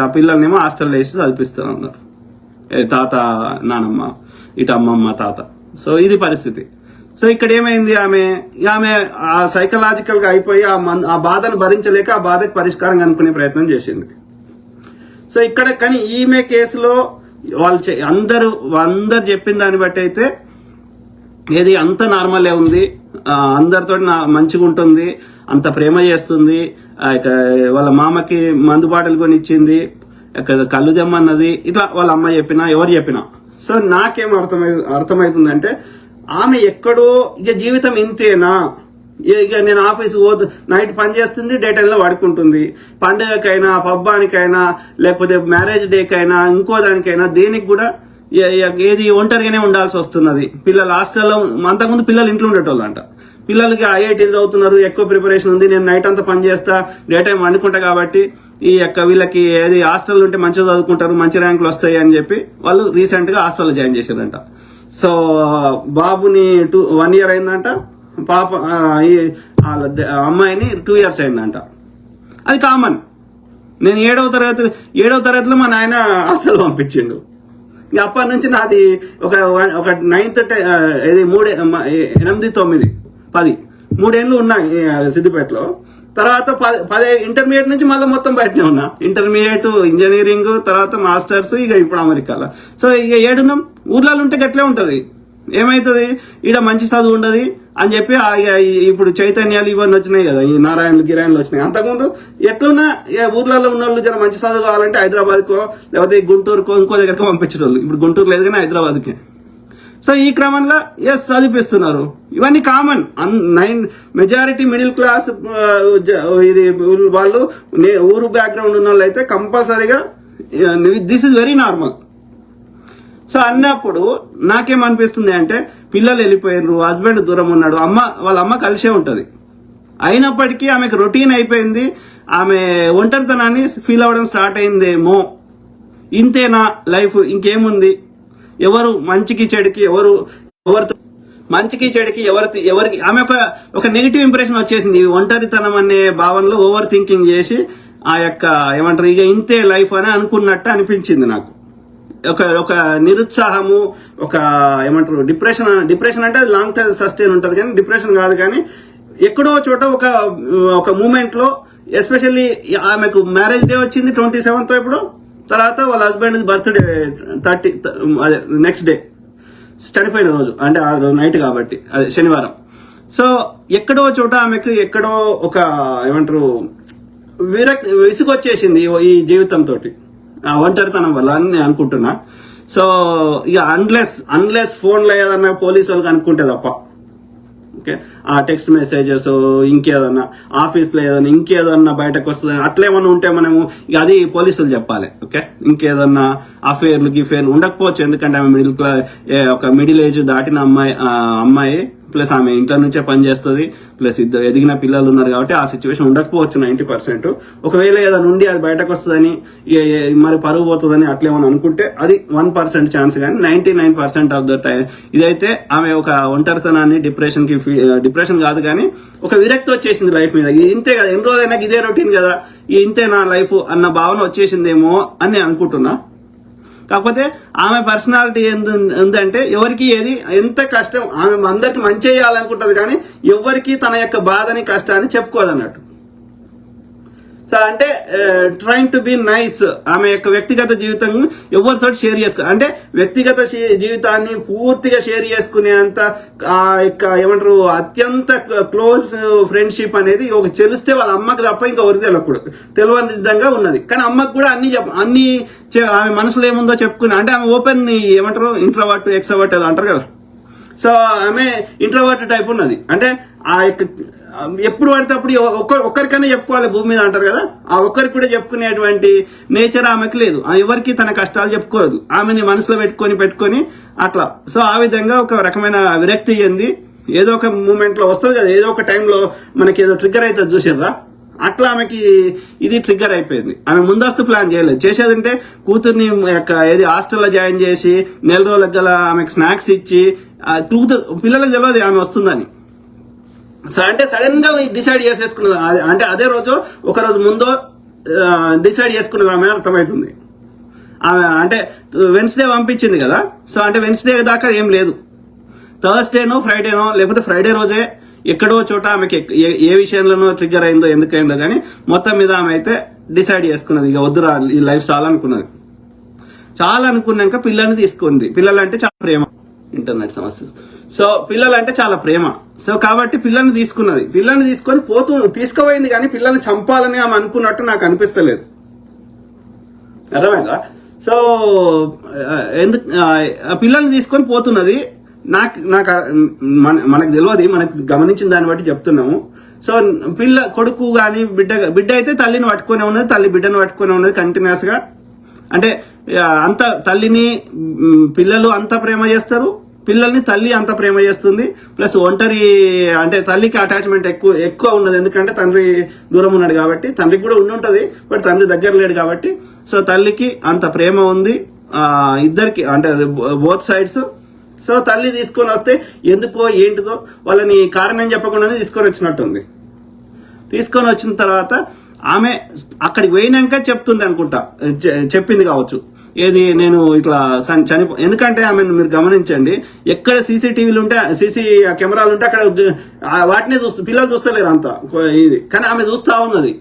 ఆ పిల్లల్నేమో హాస్టల్లో వేసి చదివిస్తారు అన్నారు, తాత నానమ్మ ఇటు అమ్మమ్మ తాత. సో ఇది పరిస్థితి. సో ఇక్కడ ఏమైంది, ఆమె ఆ సైకలాజికల్ గా అయిపోయి ఆ బాధను భరించలేక ఆ బాధకు పరిష్కారం కనుక్కునే ప్రయత్నం చేసింది. సో ఇక్కడ కానీ ఈమె కేసులో వాళ్ళు అందరూ చెప్పిన దాన్ని బట్టి అయితే ఏది అంత నార్మలే ఉంది, అందరితో మంచిగా ఉంటుంది, అంత ప్రేమ చేస్తుంది, వాళ్ళ మామకి మందు బాటలు కొని ఇచ్చింది, కళ్ళు తెమ్మన్నది, ఇట్లా వాళ్ళ అమ్మ చెప్పినా ఎవరు చెప్పినా. సో నాకేం అర్థమవుతుందంటే ఆమె ఎక్కడో ఇక జీవితం ఇంతేనా, ఇక నేను ఆఫీస్ నైట్ పని చేస్తుంది, డే టైంలో పడుకుంటుంది, పండుగకైనా పబ్బానికైనా లేకపోతే మ్యారేజ్ డేకైనా ఇంకో దానికైనా దేనికి కూడా ఏది ఒంటరిగానే ఉండాల్సి వస్తున్నది. పిల్లలు హాస్టల్లో, అంతకుముందు పిల్లలు ఇంట్లో ఉండేటోళ్ళు అంట, పిల్లలకి ఐఐటీలు చదువుతున్నారు, ఎక్కువ ప్రిపరేషన్ ఉంది, నేను నైట్ అంతా పని చేస్తా, డే టైం వండుకుంటా, కాబట్టి వీళ్ళకి ఏది హాస్టల్ ఉంటే మంచిగా చదువుకుంటారు, మంచి ర్యాంకులు వస్తాయి అని చెప్పి వాళ్ళు రీసెంట్ గా హాస్టల్లో జాయిన్ చేశారంట. సో బాబుని 1 year అయిందంట, పాప అమ్మాయిని 2 years అయిందంట. అది కామన్. నేను 7వ తరగతిలో మా నాయన హాస్టల్ పంపించిండు. ఇక అప్పటి నుంచి నాది ఒక 9th 8 9 10 3 ఉన్నాయి సిద్దిపేటలో. తర్వాత 10 ఇంటర్మీడియట్ నుంచి మళ్ళీ మొత్తం బయటనే ఉన్నా, ఇంటర్మీడియట్, ఇంజనీరింగ్, తర్వాత మాస్టర్స్, ఇక ఇప్పుడు అమెరికాలో. సో ఇక ఏడున్నాం. ఊర్లలో ఉంటే గట్లే ఉంటది, ఏమైతుంది ఈడ మంచి చదువు ఉండదు అని చెప్పి ఇప్పుడు చైతన్యాలు ఇవన్నీ వచ్చినాయి కదా, ఈ నారాయణలు గిరాయన్లు వచ్చినాయి. అంతకుముందు ఎట్లున్నా ఊర్లలో ఉన్న వాళ్ళు జర మంచి చదువు కావాలంటే హైదరాబాద్కో లేకపోతే గుంటూరుకో ఇంకో దగ్గరకు పంపించడం. ఇప్పుడు గుంటూరు లేదు కానీ హైదరాబాద్కే. సో ఈ క్రమంలో చదివిస్తున్నారు. ఇవన్నీ కామన్. మెజారిటీ మిడిల్ క్లాస్ ఇది వాళ్ళు ఊరు బ్యాక్గ్రౌండ్ ఉన్న వాళ్ళు అయితే కంపల్సరీగా this is very normal. So అన్నప్పుడు నాకేమనిపిస్తుంది అంటే పిల్లలు వెళ్ళిపోయినారు, హస్బెండ్ దూరం ఉన్నాడు, వాళ్ళ అమ్మ కలిసే ఉంటుంది, అయినప్పటికీ ఆమెకు రొటీన్ అయిపోయింది, ఆమె ఒంటరితనాన్ని ఫీల్ అవ్వడం స్టార్ట్ అయిందేమో. ఇంతేనా లైఫ్, ఇంకేముంది, ఎవరు మంచికి చెడుకి ఎవరితో మంచికి చెడుకి ఎవరికి ఆమె ఒక నెగిటివ్ ఇంప్రెషన్ వచ్చేసింది. ఒంటరితనం అనే భావనలో ఓవర్ థింకింగ్ చేసి ఏమంటారు ఇక ఇంతే లైఫ్ అని అనుకున్నట్టు అనిపించింది నాకు. ఒక నిరుత్సాహము, ఒక ఏమంటారు డిప్రెషన్ అంటే లాంగ్ టైం సస్టైన్ ఉంటుంది, కానీ డిప్రెషన్ కాదు. కానీ ఎక్కడో చోట ఒక మూమెంట్ లో, ఎస్పెషల్లీ ఆమెకు మ్యారేజ్ డే వచ్చింది 27th ఇప్పుడు, తర్వాత వాళ్ళ హస్బెండ్ బర్త్డే 30 అదే నెక్స్ట్ డే, చనిపోయిన రోజు, అంటే ఆ రోజు నైట్ కాబట్టి అదే శనివారం. సో ఎక్కడో చోట ఆమెకు ఎక్కడో ఒక ఏమంటారు విసుగొచ్చేసింది ఈ జీవితంతో, ఆ ఒంటరితనం వల్ల అని నేను అనుకుంటున్నా. సో ఇక అన్లెస్ ఫోన్లో ఏదన్నా పోలీసు వాళ్ళకి అనుకుంటే తప్ప, ఓకే, ఆ టెక్స్ట్ మెసేజెస్ ఇంకేదన్నా ఆఫీస్లో ఏదన్నా ఇంకేదన్నా బయటకు వస్తుంది అట్లేమన్నా ఉంటే మనము ఇక అది పోలీసులు చెప్పాలి. ఓకే, ఇంకేదన్నా అఫేర్లు ఉండకపోవచ్చు, ఎందుకంటే ఆమె ఒక మిడిల్ ఏజ్ దాటిన అమ్మాయి ప్లస్ ఆమె ఇంట్లో నుంచే పనిచేస్తుంది, ప్లస్ ఇద్దరు ఎదిగిన పిల్లలు ఉన్నారు కాబట్టి ఆ సిచ్యువేషన్ ఉండకపోవచ్చు 90%. ఒకవేళ ఏదైనా ఉండి అది బయటకు వస్తుందని మరి పరుగు పోతుందని అట్లేమని అనుకుంటే అది 1% ఛాన్స్, కానీ 99% ఆఫ్ ద టైం ఇదైతే ఆమె ఒక ఒంటరితనాన్ని డిప్రెషన్ కాదు కానీ ఒక విరక్తి వచ్చేసింది లైఫ్ మీద. ఇంతే కదా, ఎన్ని రోజులైనా ఇదే రొటీన్ కదా, ఇంతే నా లైఫ్ అన్న భావన వచ్చేసిందేమో అని అనుకుంటున్నా. కాకపోతే ఆమె పర్సనాలిటీ ఏందంటే ఎవరికి ఏది ఎంత కష్టం, ఆమె అందరికి మంచి చేయాలనుకుంటది కానీ ఎవరికి తన యొక్క బాధని కష్టాన్ని చెప్పుకోదన్నట్టు. సో అంటే ట్రైంగ్ టు బి నైస్. ఆమె యొక్క వ్యక్తిగత జీవితం ఎవరితో షేర్ చేసుకో, అంటే వ్యక్తిగత జీవితాన్ని పూర్తిగా షేర్ చేసుకునేంత ఆ యొక్క ఏమంటారు అత్యంత క్లోజ్ ఫ్రెండ్షిప్ అనేది ఒక తెలిస్తే వాళ్ళ అమ్మకి తప్ప ఇంకా ఎవరికి తెలియని విధంగా ఉన్నది. కానీ అమ్మకు కూడా అన్ని ఆమె మనసులో ఏముందో చెప్పుకుని, అంటే ఆమె ఓపెన్ ఏమంటారు ఇంట్రోవర్ట్ ఎక్స్ట్రోవర్ట్ ఏదో అంటారు కదా. సో ఆమె ఇంట్రోవర్ట్ టైప్ ఉన్నది, అంటే ఆ యొక్క ఎప్పుడు పడితే అప్పుడు ఒక్కరికైనా చెప్పుకోవాలి భూమి మీద అంటారు కదా, ఆ ఒక్కరికి కూడా చెప్పుకునేటువంటి నేచర్ ఆమెకు లేదు. ఎవరికి తన కష్టాలు చెప్పుకోదు, ఆమెని మనసులో పెట్టుకొని అట్లా. సో ఆ విధంగా ఒక రకమైన విరక్తి చెంది ఏదో ఒక మూమెంట్ లో వస్తుంది కదా, ఏదో ఒక టైంలో మనకి ఏదో ట్రిగ్గర్ అవుతుంది చూసారా, అట్లా ఆమెకి ఇది ట్రిగ్గర్ అయిపోయింది. ఆమె ముందస్తు ప్లాన్ చేయలేదు. చేసేదంటే కూతుర్ని ఏది హాస్టల్లో జాయిన్ చేసి నెల రోజులకు గల ఆమెకు స్నాక్స్ ఇచ్చి పిల్లలకు తెలియదు ఆమె వస్తుందని. అంటే సడన్ గా డిసైడ్ చేసేసుకున్నది, అంటే అదే రోజు ఒక రోజు ముందో డిసైడ్ చేసుకున్నది ఆమె అర్థమవుతుంది. ఆమె అంటే వెన్స్డే పంపించింది కదా, సో అంటే వెన్స్డే దాకా ఏం లేదు. థర్స్డేనో ఫ్రైడేనో లేకపోతే ఫ్రైడే రోజే ఎక్కడో చోట ఆమెకి ఏ విషయంలోనో ట్రిగ్గర్ అయిందో ఎందుకైందో కానీ మొత్తం మీద ఆమె అయితే డిసైడ్ చేసుకున్నది, ఇక వద్దురా ఈ లైఫ్ చాలా అనుకున్నది. చాలా అనుకున్నాక పిల్లల్ని తీసుకుంది. పిల్లలంటే చాలా ప్రేమ, ఇంటర్నెట్ సమస్య. సో పిల్లలంటే చాలా ప్రేమ. సో కాబట్టి పిల్లల్ని తీసుకున్నది. పిల్లల్ని తీసుకొని తీసుకుపోయింది కానీ పిల్లల్ని చంపాలని ఆమె అనుకున్నట్టు నాకు అనిపిస్తలేదు. అర్థమైందా? సో ఎందుకు పిల్లల్ని తీసుకొని పోతున్నది మనకు తెలియదు, మనకు గమనించిన దాన్ని బట్టి చెప్తున్నాము. సో కొడుకు కానీ బిడ్డ అయితే తల్లిని పట్టుకునే ఉన్నది, తల్లి బిడ్డను పట్టుకునే ఉన్నది కంటిన్యూస్ గా. అంటే అంత తల్లిని పిల్లలు అంత ప్రేమ చేస్తారు, పిల్లల్ని తల్లి అంత ప్రేమ చేస్తుంది. ప్లస్ ఒంటరి అంటే తల్లికి అటాచ్మెంట్ ఎక్కువ ఉన్నది, ఎందుకంటే తండ్రి దూరం ఉన్నాడు కాబట్టి. తండ్రికి కూడా ఉండి బట్ తండ్రి దగ్గర లేడు కాబట్టి. సో తల్లికి అంత ప్రేమ ఉంది ఇద్దరికి, అంటే బోత్ సైడ్స్. సో తల్లి తీసుకొని వస్తే ఎందుకో ఏంటిదో వాళ్ళని కారణం చెప్పకుండానే తీసుకొని వచ్చినట్టుంది. తీసుకొని వచ్చిన తర్వాత ఆమె అక్కడికి పోయినాక చెప్తుంది అనుకుంటా, చెప్పింది కావచ్చు, ఏది నేను ఇట్లా ఎందుకంటే ఆమెను మీరు గమనించండి, ఎక్కడ సీసీటీవీలు ఉంటే సీసీ కెమెరాలు ఉంటే అక్కడ వాటినే పిల్లలు చూస్తలేరు అంతా ఇది, కానీ ఆమె చూస్తా ఉన్నది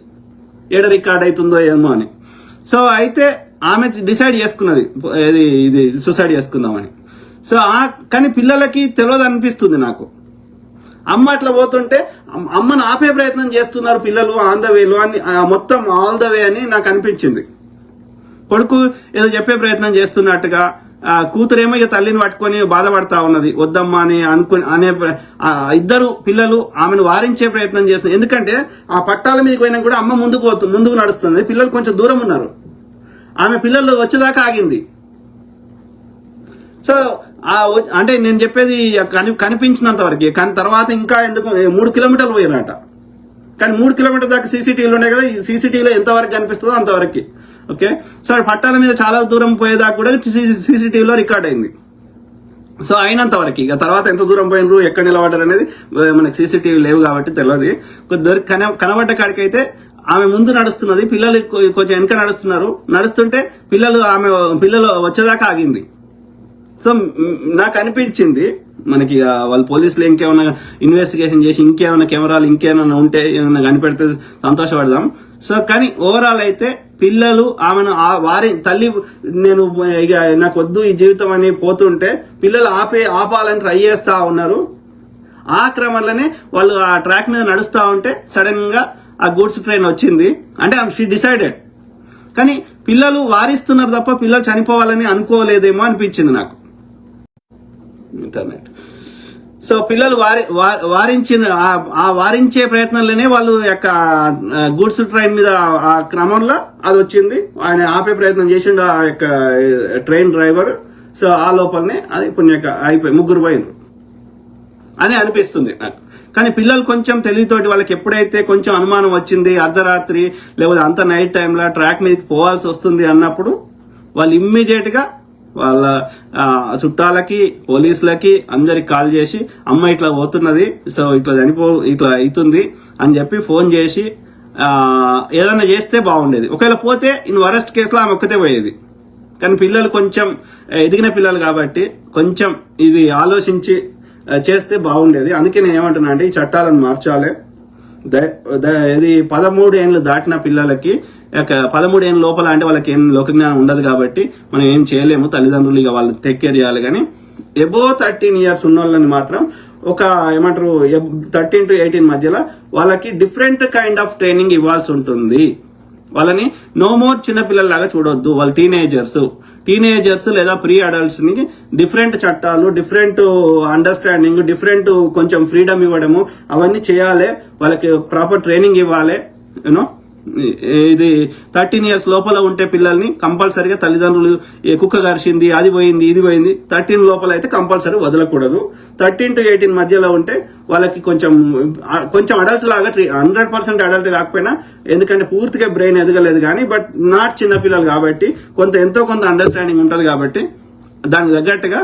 ఏడ రికార్డ్ అవుతుందో ఏమో అని. సో అయితే ఆమె డిసైడ్ చేసుకున్నది ఇది సూసైడ్ చేసుకుందామని. సో కానీ పిల్లలకి తెలియదు అనిపిస్తుంది నాకు. అమ్మ అట్లా పోతుంటే అమ్మను ఆపే ప్రయత్నం చేస్తున్నారు పిల్లలు ఆన్ ద వేలో అని, మొత్తం ఆల్ ద వే అని నాకు అనిపించింది. కొడుకు ఏదో చెప్పే ప్రయత్నం చేస్తున్నట్టుగా, కూతురేమో ఇక తల్లిని పట్టుకొని బాధపడతా ఉన్నది, వద్దమ్మా అని అనే ఇద్దరు పిల్లలు ఆమెను వారించే ప్రయత్నం చేస్తున్నారు. ఎందుకంటే ఆ పట్టాల మీదకి పోయినా కూడా అమ్మ ముందుకు నడుస్తుంది, పిల్లలు కొంచెం దూరం ఉన్నారు. ఆమె పిల్లలు వచ్చేదాకా ఆగింది. సో అంటే నేను చెప్పేది కనిపించినంత వరకు, కానీ తర్వాత ఇంకా ఎందుకు 3 కిలోమీటర్లు పోయినట, కానీ 3 కిలోమీటర్ దాకా సీసీటీవీలు ఉన్నాయి కదా, ఈ సీసీటీవీలో ఎంతవరకు కనిపిస్తుందో అంతవరకు. ఓకే, సో పట్టాల మీద చాలా దూరం పోయేదాకా కూడా సీసీటీవీలో రికార్డ్ అయింది. సో అయినంత వరకు, ఇక తర్వాత ఎంత దూరం పోయినరు ఎక్కడ నిలబడ్డారు అనేది మనకి సీసీటీవీ లేవు కాబట్టి తెలియదు. కనబడ్డ కాడికైతే ఆమె ముందు నడుస్తున్నది, పిల్లలు కొంచెం వెనక నడుస్తుంటే పిల్లలు వచ్చేదాకా ఆగింది. సో నాకు అనిపించింది మనకి వాళ్ళు పోలీసులు ఇంకేమైనా ఇన్వెస్టిగేషన్ చేసి ఇంకేమైనా కెమెరాలు ఇంకేమైనా ఉంటే ఏమైనా కనిపెడితే సంతోషపడదాం. సో కానీ ఓవరాల్ అయితే పిల్లలు ఆమెను వారి తల్లి నేను ఇక నాకు వద్దు ఈ జీవితం అని పోతుంటే పిల్లలు ఆపాలని ట్రై చేస్తా ఉన్నారు. ఆ క్రమంలోనే వాళ్ళు ఆ ట్రాక్ మీద నడుస్తూ ఉంటే సడన్ గా ఆ గూడ్స్ ట్రైన్ వచ్చింది. అంటే షీ డిసైడెడ్, కానీ పిల్లలు వారిస్తున్నారు తప్ప పిల్లలు చనిపోవాలని అనుకోలేదేమో అనిపించింది నాకు. ఇంటర్నెట్. సో పిల్లలు వారించే ప్రయత్నంలోనే వాళ్ళు యొక్క గూడ్స్ ట్రైన్ మీద ఆ క్రమంలో అది వచ్చింది. ఆయన ఆపే ప్రయత్నం చేసిండు ఆ యొక్క ట్రైన్ డ్రైవర్. సో ఆ లోపలనే అది అయిపోయి 3 పోయినరు అని అనిపిస్తుంది నాకు. కానీ పిల్లలు కొంచెం తెలివితోటి వాళ్ళకి ఎప్పుడైతే కొంచెం అనుమానం వచ్చింది, అర్ధరాత్రి లేకపోతే అంత నైట్ టైంలో ట్రాక్ మీదకి పోవాల్సి వస్తుంది అన్నప్పుడు వాళ్ళు ఇమ్మీడియట్ గా వాళ్ళ చుట్టాలకి పోలీసులకి అందరికి కాల్ చేసి అమ్మ ఇట్లా పోతున్నది, సో ఇట్లా అవుతుంది అని చెప్పి ఫోన్ చేసి ఏదన్నా చేస్తే బాగుండేది. ఒకవేళ పోతే వరస్ట్ కేసులో ఆమె ఒక్కతే పోయేది. కానీ పిల్లలు కొంచెం ఎదిగిన పిల్లలు కాబట్టి కొంచెం ఇది ఆలోచించి చేస్తే బాగుండేది. అందుకే నేను ఏమంటున్నా అంటే ఈ చట్టాలను మార్చాలి. ఇది 13 ఏళ్ళు దాటిన పిల్లలకి 13 ఏళ్ళ లోపల అంటే వాళ్ళకి ఏం లోకజ్ఞానం ఉండదు కాబట్టి మనం ఏం చేయలేము. తల్లిదండ్రులు ఇక వాళ్ళు టేక్ కేర్ చేయాలి. కానీ ఎబో 13 ఇయర్స్ ఉన్న వాళ్ళని మాత్రం ఒక 13 to 18 మధ్యలో వాళ్ళకి డిఫరెంట్ కైండ్ ఆఫ్ ట్రైనింగ్ ఇవ్వాల్సి ఉంటుంది. వాళ్ళని నో మోర్ చిన్నపిల్లల్లాగా చూడొద్దు. వాళ్ళు టీనేజర్స్ లేదా ప్రీ అడల్ట్స్ ని డిఫరెంట్ చట్టాలు, డిఫరెంట్ అండర్స్టాండింగ్, డిఫరెంట్ కొంచెం ఫ్రీడమ్ ఇవ్వడము అవన్నీ చేయాలి. వాళ్ళకి ప్రాపర్ ట్రైనింగ్ ఇవ్వాలి. యూనో ఇది 13 ఇయర్స్ లోపల ఉంటే పిల్లల్ని కంపల్సరీగా తల్లిదండ్రులు కుక్క గరిచింది, అది పోయింది, ఇది పోయింది, 13 లోపల అయితే కంపల్సరీ వదలకూడదు. 13 to 18 మధ్యలో ఉంటే వాళ్ళకి కొంచెం అడల్ట్ లాగా 100% అడల్ట్ కాకపోయినా, ఎందుకంటే పూర్తిగా బ్రెయిన్ ఎదగలేదు కానీ బట్ నాట్ చిన్న పిల్లలు కాబట్టి ఎంతో కొంత అండర్స్టాండింగ్ ఉంటుంది కాబట్టి దానికి తగ్గట్టుగా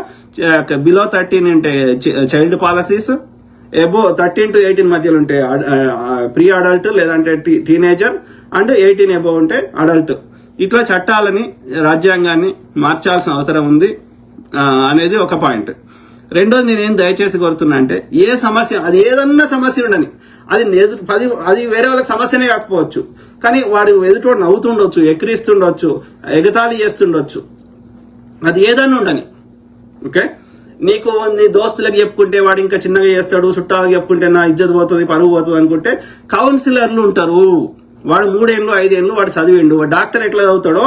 బిలో 13 ఉంటే చైల్డ్ పాలసీస్, ఎబో 13 to 18 మధ్యలో ఉంటే ప్రీ అడల్ట్ లేదంటే టీనేజర్, అండ్ 18 ఎబో ఉంటే అడల్ట్. ఇట్లా చట్టాలని రాజ్యాంగాన్ని మార్చాల్సిన అవసరం ఉంది అనేది ఒక పాయింట్. రెండోది నేనేం దయచేసి కోరుతున్నా అంటే ఏ సమస్య, అది ఏదన్నా సమస్య ఉండని, అది వేరే వాళ్ళకి సమస్యనే కాకపోవచ్చు, కానీ వాడు ఎదుటోడు నవ్వుతుండొచ్చు, ఎక్కిరిస్తుండొచ్చు, ఎగతాళి చేస్తుండొచ్చు, అది ఏదన్నా ఉండని. ఓకే, నీకు నీ దోస్తులకు చెప్పుకుంటే వాడు ఇంకా చిన్నగా చేస్తాడు, చుట్టాలకు చెప్పుకుంటే నా ఇజ్జత్ పోతుంది, పరుగు పోతుంది అనుకుంటే కౌన్సిలర్లు ఉంటారు. వాడు 3 ఏళ్ళు 5 ఏళ్ళు వాడు చదివిండు, వాడు డాక్టర్ ఎట్లా చదువుతాడో,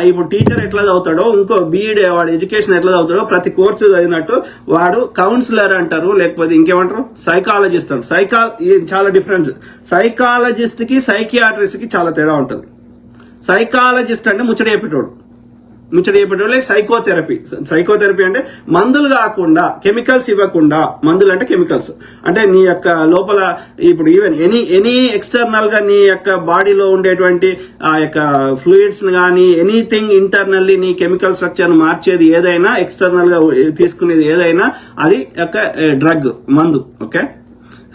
ఇప్పుడు టీచర్ ఎట్లా చదువుతాడో, ఇంకో బీఈడి వాడు ఎడ్యుకేషన్ ఎట్లా చదువుతాడో, ప్రతి కోర్సు చదివినట్టు వాడు కౌన్సిలర్ అంటారు, లేకపోతే ఇంకేమంటారు సైకాలజిస్ట్ అంటారు. చాలా డిఫరెన్స్. సైకాలజిస్ట్ కి సైకియాట్రిస్ట్ కి చాలా తేడా ఉంటుంది. సైకాలజిస్ట్ అంటే ముచ్చట చెప్పేటోడు లైక్ సైకోథెరపీ అంటే మందులు కాకుండా, కెమికల్స్ ఇవ్వకుండా, మందులు అంటే కెమికల్స్ అంటే నీ యొక్క లోపల ఇప్పుడు ఈవెన్ ఎనీ ఎక్స్టర్నల్ గా నీ యొక్క బాడీలో ఉండేటువంటి ఆ యొక్క ఫ్లూయిడ్స్ కానీ ఎనీథింగ్ ఇంటర్నల్లీ నీ కెమికల్ స్ట్రక్చర్ మార్చేది ఏదైనా, ఎక్స్టర్నల్ గా తీసుకునేది ఏదైనా అది యొక్క డ్రగ్, మందు. ఓకే,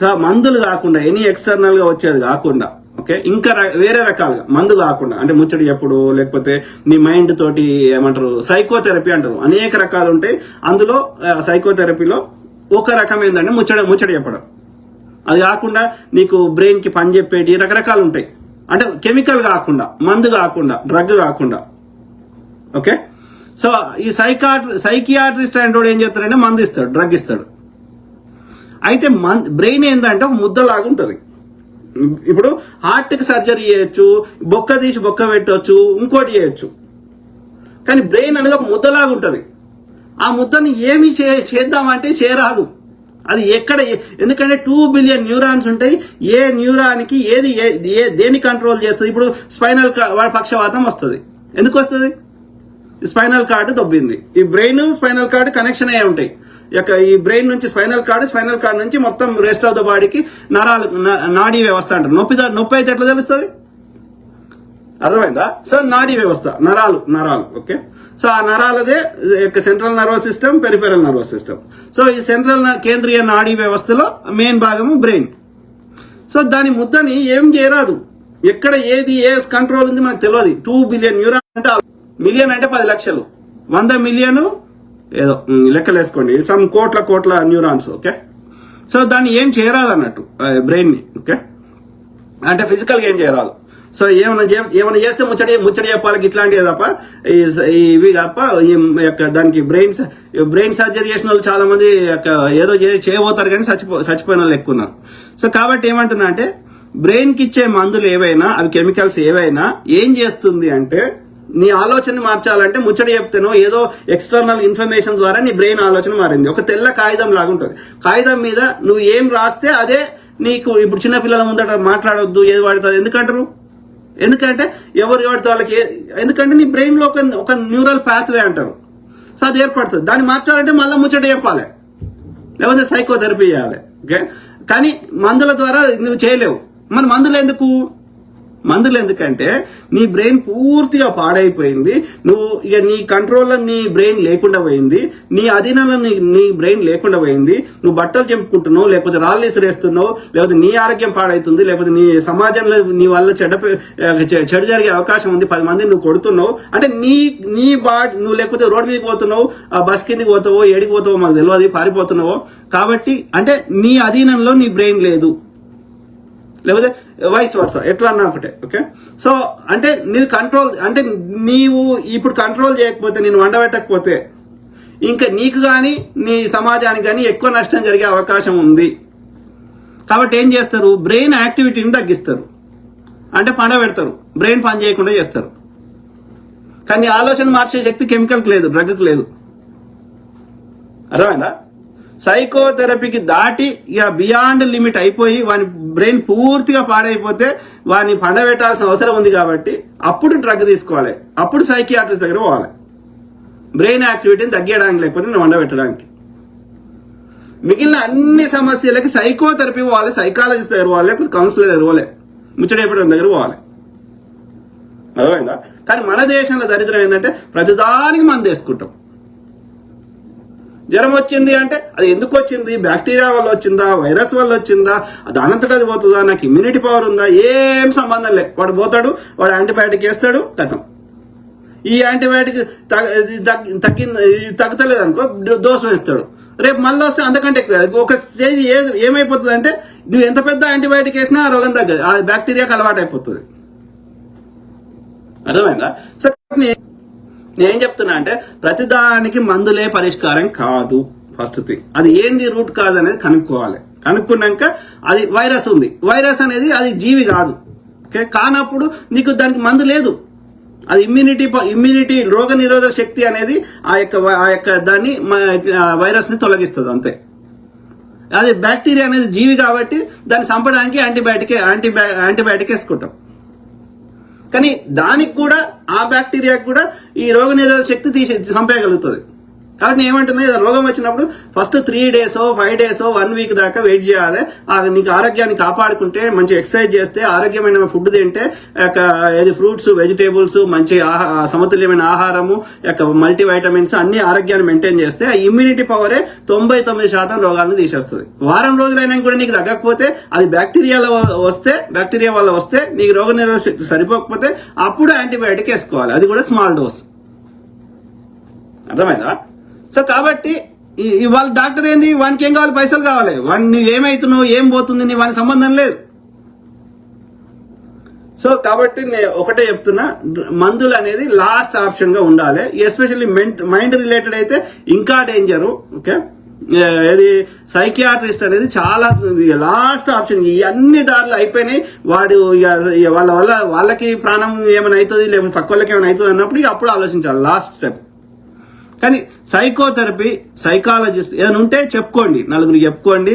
సో మందులు కాకుండా ఎనీ ఎక్స్టర్నల్ గా వచ్చేది కాకుండా, ఓకే, ఇంకా వేరే రకాలుగా మందు కాకుండా అంటే ముచ్చడి చెప్పుడు, లేకపోతే నీ మైండ్ తోటి ఏమంటారు సైకోథెరపీ అంటారు. అనేక రకాలు ఉంటాయి. అందులో సైకోథెరపీలో ఒక రకం ఏంటంటే ముచ్చడి చెప్పడం. అది కాకుండా నీకు బ్రెయిన్ కి పని చెప్పేటి రకరకాలు ఉంటాయి. అంటే కెమికల్ కాకుండా, మందు కాకుండా, డ్రగ్ కాకుండా. ఓకే, సో ఈ సైకియాట్రిస్ట్ అంటే ఏం చేస్తాడంటే మందు ఇస్తాడు, డ్రగ్ ఇస్తాడు. అయితే బ్రెయిన్ ఏంటంటే ఒక ముద్దలాగా ఉంటుంది. ఇప్పుడు హార్ట్ కి సర్జరీ చేయొచ్చు, బొక్క తీసి బొక్క పెట్టవచ్చు, ఇంకోటి చేయొచ్చు. కానీ బ్రెయిన్ అనేది ఒక ముద్దలాగా ఉంటుంది. ఆ ముద్దని ఏమి చేద్దామంటే చేయరాదు. అది ఎక్కడ, ఎందుకంటే 2 బిలియన్ న్యూరాన్స్ ఉంటాయి. ఏ న్యూరాన్కి ఏది దేని కంట్రోల్ చేస్తుంది. ఇప్పుడు స్పైనల్ పక్షవాతం వస్తుంది. ఎందుకు వస్తుంది? స్పైనల్ కార్డు దొబ్బింది. ఈ బ్రెయిన్ స్పైనల్ కార్డు కనెక్షన్ అయ్యి ఉంటాయి. ఈ బ్రెయిన్ నుంచి స్పైనల్ కార్డ్ నుంచి మొత్తం రెస్ట్ ఆఫ్ ద బాడీకి నరాలు, నాడీ వ్యవస్థ అంటారు. నొప్పి అయితే ఎట్లా తెలుస్తుంది? అర్థమైందా? సో నాడీ వ్యవస్థ, నరాలు. ఓకే, సో ఆ నరాలదే central nervous system, peripheral nervous system. So ఈ కేంద్రీయ నాడీ వ్యవస్థలో మెయిన్ భాగము బ్రెయిన్. సో దాని ముద్దని ఏం చేయరాదు. ఎక్కడ ఏ కంట్రోల్ ఉంది మనకు తెలియదు. 2 బిలియన్ న్యూరాన్ అంటే, మిలియన్ అంటే 10 లక్షలు, 100 మిలియన్ ఏదో లెక్కలేసుకోండి, సమ్ కోట్ల న్యూరాన్స్. ఓకే, సో దాన్ని ఏం చేయరాదు అన్నట్టు బ్రెయిన్ ని. ఓకే, అంటే ఫిజికల్ గా ఏం చేయరాదు. సో ఏమైనా చేస్తే ముచ్చడి చెప్పాలి ఇట్లాంటివి తప్ప, ఇవి తప్ప దానికి బ్రెయిన్ సర్జరీ చేసిన వాళ్ళు చాలా మంది ఏదో చేయబోతారు కానీ చచ్చిపోయిన వాళ్ళు ఎక్కువ ఉన్నారు. సో కాబట్టి ఏమంటున్నా అంటే బ్రెయిన్ కి ఇచ్చే మందులు ఏవైనా, అవి కెమికల్స్ ఏవైనా ఏం చేస్తుంది అంటే నీ ఆలోచన మార్చాలంటే ముచ్చట చెప్తేనో ఏదో ఎక్స్టర్నల్ ఇన్ఫర్మేషన్ ద్వారా నీ బ్రెయిన్ ఆలోచన మారింది. ఒక తెల్ల కాగితం లాగా ఉంటుంది. కాగితం మీద నువ్వు ఏం రాస్తే అదే నీకు. ఇప్పుడు చిన్నపిల్లల ముందట మాట్లాడొద్దు, ఏది వాడుతుంది ఎందుకంటారు? ఎందుకంటే ఎవరు వాడితే వాళ్ళకి, ఎందుకంటే నీ బ్రెయిన్ లో ఒక న్యూరల్ పాత్వే అంటారు. సో అది ఏర్పడుతుంది. దాన్ని మార్చాలంటే మళ్ళీ ముచ్చట చెప్పాలి, లేకపోతే సైకోథెరపీ చేయాలి. ఓకే, కానీ మందుల ద్వారా నువ్వు చేయలేవు. మరి మందులు ఎందుకంటే నీ బ్రెయిన్ పూర్తిగా పాడైపోయింది. నువ్వు ఇక నీ కంట్రోల్లో నీ బ్రెయిన్ లేకుండా పోయింది, నీ అధీనంలో నీ బ్రెయిన్ లేకుండా పోయింది. నువ్వు బట్టలు చెంపుకుంటున్నావు, లేకపోతే రాళ్ళు ఇసిరేస్తున్నావు, లేకపోతే నీ ఆరోగ్యం పాడవుతుంది, లేకపోతే నీ సమాజంలో నీ వల్ల చెడు జరిగే అవకాశం ఉంది. 10 మందిని నువ్వు కొడుతున్నావు అంటే నీ బాడీ, నువ్వు లేకపోతే రోడ్డు మీదకి పోతున్నావు, బస్ కిందకి పోతావో, ఏడికి పోతావో మాకు తెలియదు, పారిపోతున్నావో. కాబట్టి అంటే నీ అధీనంలో నీ బ్రెయిన్ లేదు, లేకపోతే వైస్ వర్సా, ఎట్లా అన్నా ఒకటే. ఓకే, సో అంటే నీవు కంట్రోల్, అంటే నీవు ఇప్పుడు కంట్రోల్ చేయకపోతే, నేను వండబెట్టకపోతే ఇంకా నీకు కానీ నీ సమాజానికి కానీ ఎక్కువ నష్టం జరిగే అవకాశం ఉంది. కాబట్టి ఏం చేస్తారు? బ్రెయిన్ యాక్టివిటీని తగ్గిస్తారు, అంటే పండబెడతారు, బ్రెయిన్ పని చేయకుండా చేస్తారు. కానీ ఆలోచన మార్చే శక్తి కెమికల్కి లేదు, డ్రగ్కి లేదు. అర్థమైందా? సైకోథెరపీకి దాటి ఇక బియాండ్ లిమిట్ అయిపోయి వాని బ్రెయిన్ పూర్తిగా పాడైపోతే వాని పండబెట్టాల్సిన అవసరం ఉంది. కాబట్టి అప్పుడు డ్రగ్ తీసుకోవాలి, అప్పుడు సైకియాట్రిస్ట్ దగ్గర పోవాలి, బ్రెయిన్ యాక్టివిటీని తగ్గడానికి, లేకపోతే నేను వండబెట్టడానికి. మిగిలిన అన్ని సమస్యలకి సైకోథెరపీ పోవాలి, సైకాలజిస్ట్ దగ్గర పోవాలి, లేకపోతే కౌన్సిలర్ దగ్గర పోవాలి, ముచ్చటేపడం దగ్గర పోవాలి. అర్థమైందా? కానీ మన దేశంలో దరిద్రం ఏంటంటే ప్రతిదానికి మందు వేసుకుంటాం. జ్వరం వచ్చింది అంటే అది ఎందుకు వచ్చింది? బ్యాక్టీరియా వల్ల వచ్చిందా, వైరస్ వల్ల వచ్చిందా, దానంతటా అది పోతుందా, నాకు ఇమ్యూనిటీ పవర్ ఉందా, ఏం సంబంధం లే. వాడు పోతాడు, వాడు యాంటీబయాటిక్ వేస్తాడు, కథం. ఈ యాంటీబయాటిక్ తగ్గలేదు అనుకో, డోసు వేస్తాడు. రేపు మళ్ళీ వస్తే అంతకంటే ఎక్కువ. ఒక స్టేజ్ ఏమైపోతుంది అంటే నువ్వు ఎంత పెద్ద యాంటీబయాటిక్ వేసినా ఆ రోగం తగ్గదు, ఆ బ్యాక్టీరియాకి అలవాటు అయిపోతుంది. అర్థమైందా? సో నేనేం చెప్తున్నా అంటే ప్రతిదానికి మందులే పరిష్కారం కాదు. ఫస్ట్ థింగ్ అది ఏంది రూట్ కాజ్ అనేది కనుక్కోవాలి. కనుక్కున్నాక అది వైరస్ ఉంది, వైరస్ అనేది అది జీవి కాదు. ఓకే, కానప్పుడు నీకు దానికి మందు లేదు. అది ఇమ్యూనిటీ రోగ నిరోధక శక్తి అనేది ఆ యొక్క దాన్ని వైరస్ ని తొలగిస్తుంది అంతే. అది బ్యాక్టీరియా అనేది జీవి కాబట్టి దాన్ని చంపడానికి యాంటీబయాటిక్ వేసుకుంటాం. కానీ దానికి కూడా ఆ బ్యాక్టీరియాకి కూడా ఈ రోగ నిరోధక శక్తి చంపేయగలుగుతుంది. కాబట్టి ఏమంటున్నా, రోగం వచ్చినప్పుడు ఫస్ట్ 3 days 5 days 1 week దాకా వెయిట్ చేయాలి. నీకు ఆరోగ్యాన్ని కాపాడుకుంటే మంచి ఎక్సర్సైజ్ చేస్తే, ఆరోగ్యమైన ఫుడ్ తింటే, ఫ్రూట్స్ వెజిటేబుల్స్ మంచి సమతుల్యమైన ఆహారము, మల్టీవైటమిన్స్ అన్ని ఆరోగ్యాన్ని మెయింటైన్ చేస్తే ఆ ఇమ్యూనిటీ పవరే 99% రోగాలను తీసేస్తుంది. వారం రోజులైనా కూడా నీకు తగ్గకపోతే అది బ్యాక్టీరియా వల్ల వస్తే నీకు రోగ నిరోధక శక్తి సరిపోకపోతే అప్పుడు యాంటీబయాటిక్ వేసుకోవాలి, అది కూడా స్మాల్ డోస్. అర్థమైందా? సో కాబట్టి వాళ్ళ డాక్టర్ ఏంది, వానికి ఏం కావాలి, పైసలు కావాలి. నువ్వు ఏమైతున్నావు, ఏం పోతుంది, నీ వానికి సంబంధం లేదు. సో కాబట్టి నేను ఒకటే చెప్తున్నా, మందులు అనేది లాస్ట్ ఆప్షన్ గా ఉండాలి. ఎస్పెషల్లీ మైండ్ రిలేటెడ్ అయితే ఇంకా డేంజరు. ఓకే, ఇది సైకియాట్రిస్ట్ అనేది చాలా లాస్ట్ ఆప్షన్. ఈ అన్ని దారులు అయిపోయినాయి. వాడు వాళ్ళకి ప్రాణం ఏమైనా అవుతుంది, లేకపోతే పక్క వాళ్ళకి ఏమైనా అవుతుంది అన్నప్పుడు అప్పుడు ఆలోచించాలి, లాస్ట్ స్టెప్. కానీ సైకోథెరపీ, సైకాలజిస్ట్ ఏదైనా ఉంటే చెప్పుకోండి, నలుగురికి చెప్పుకోండి.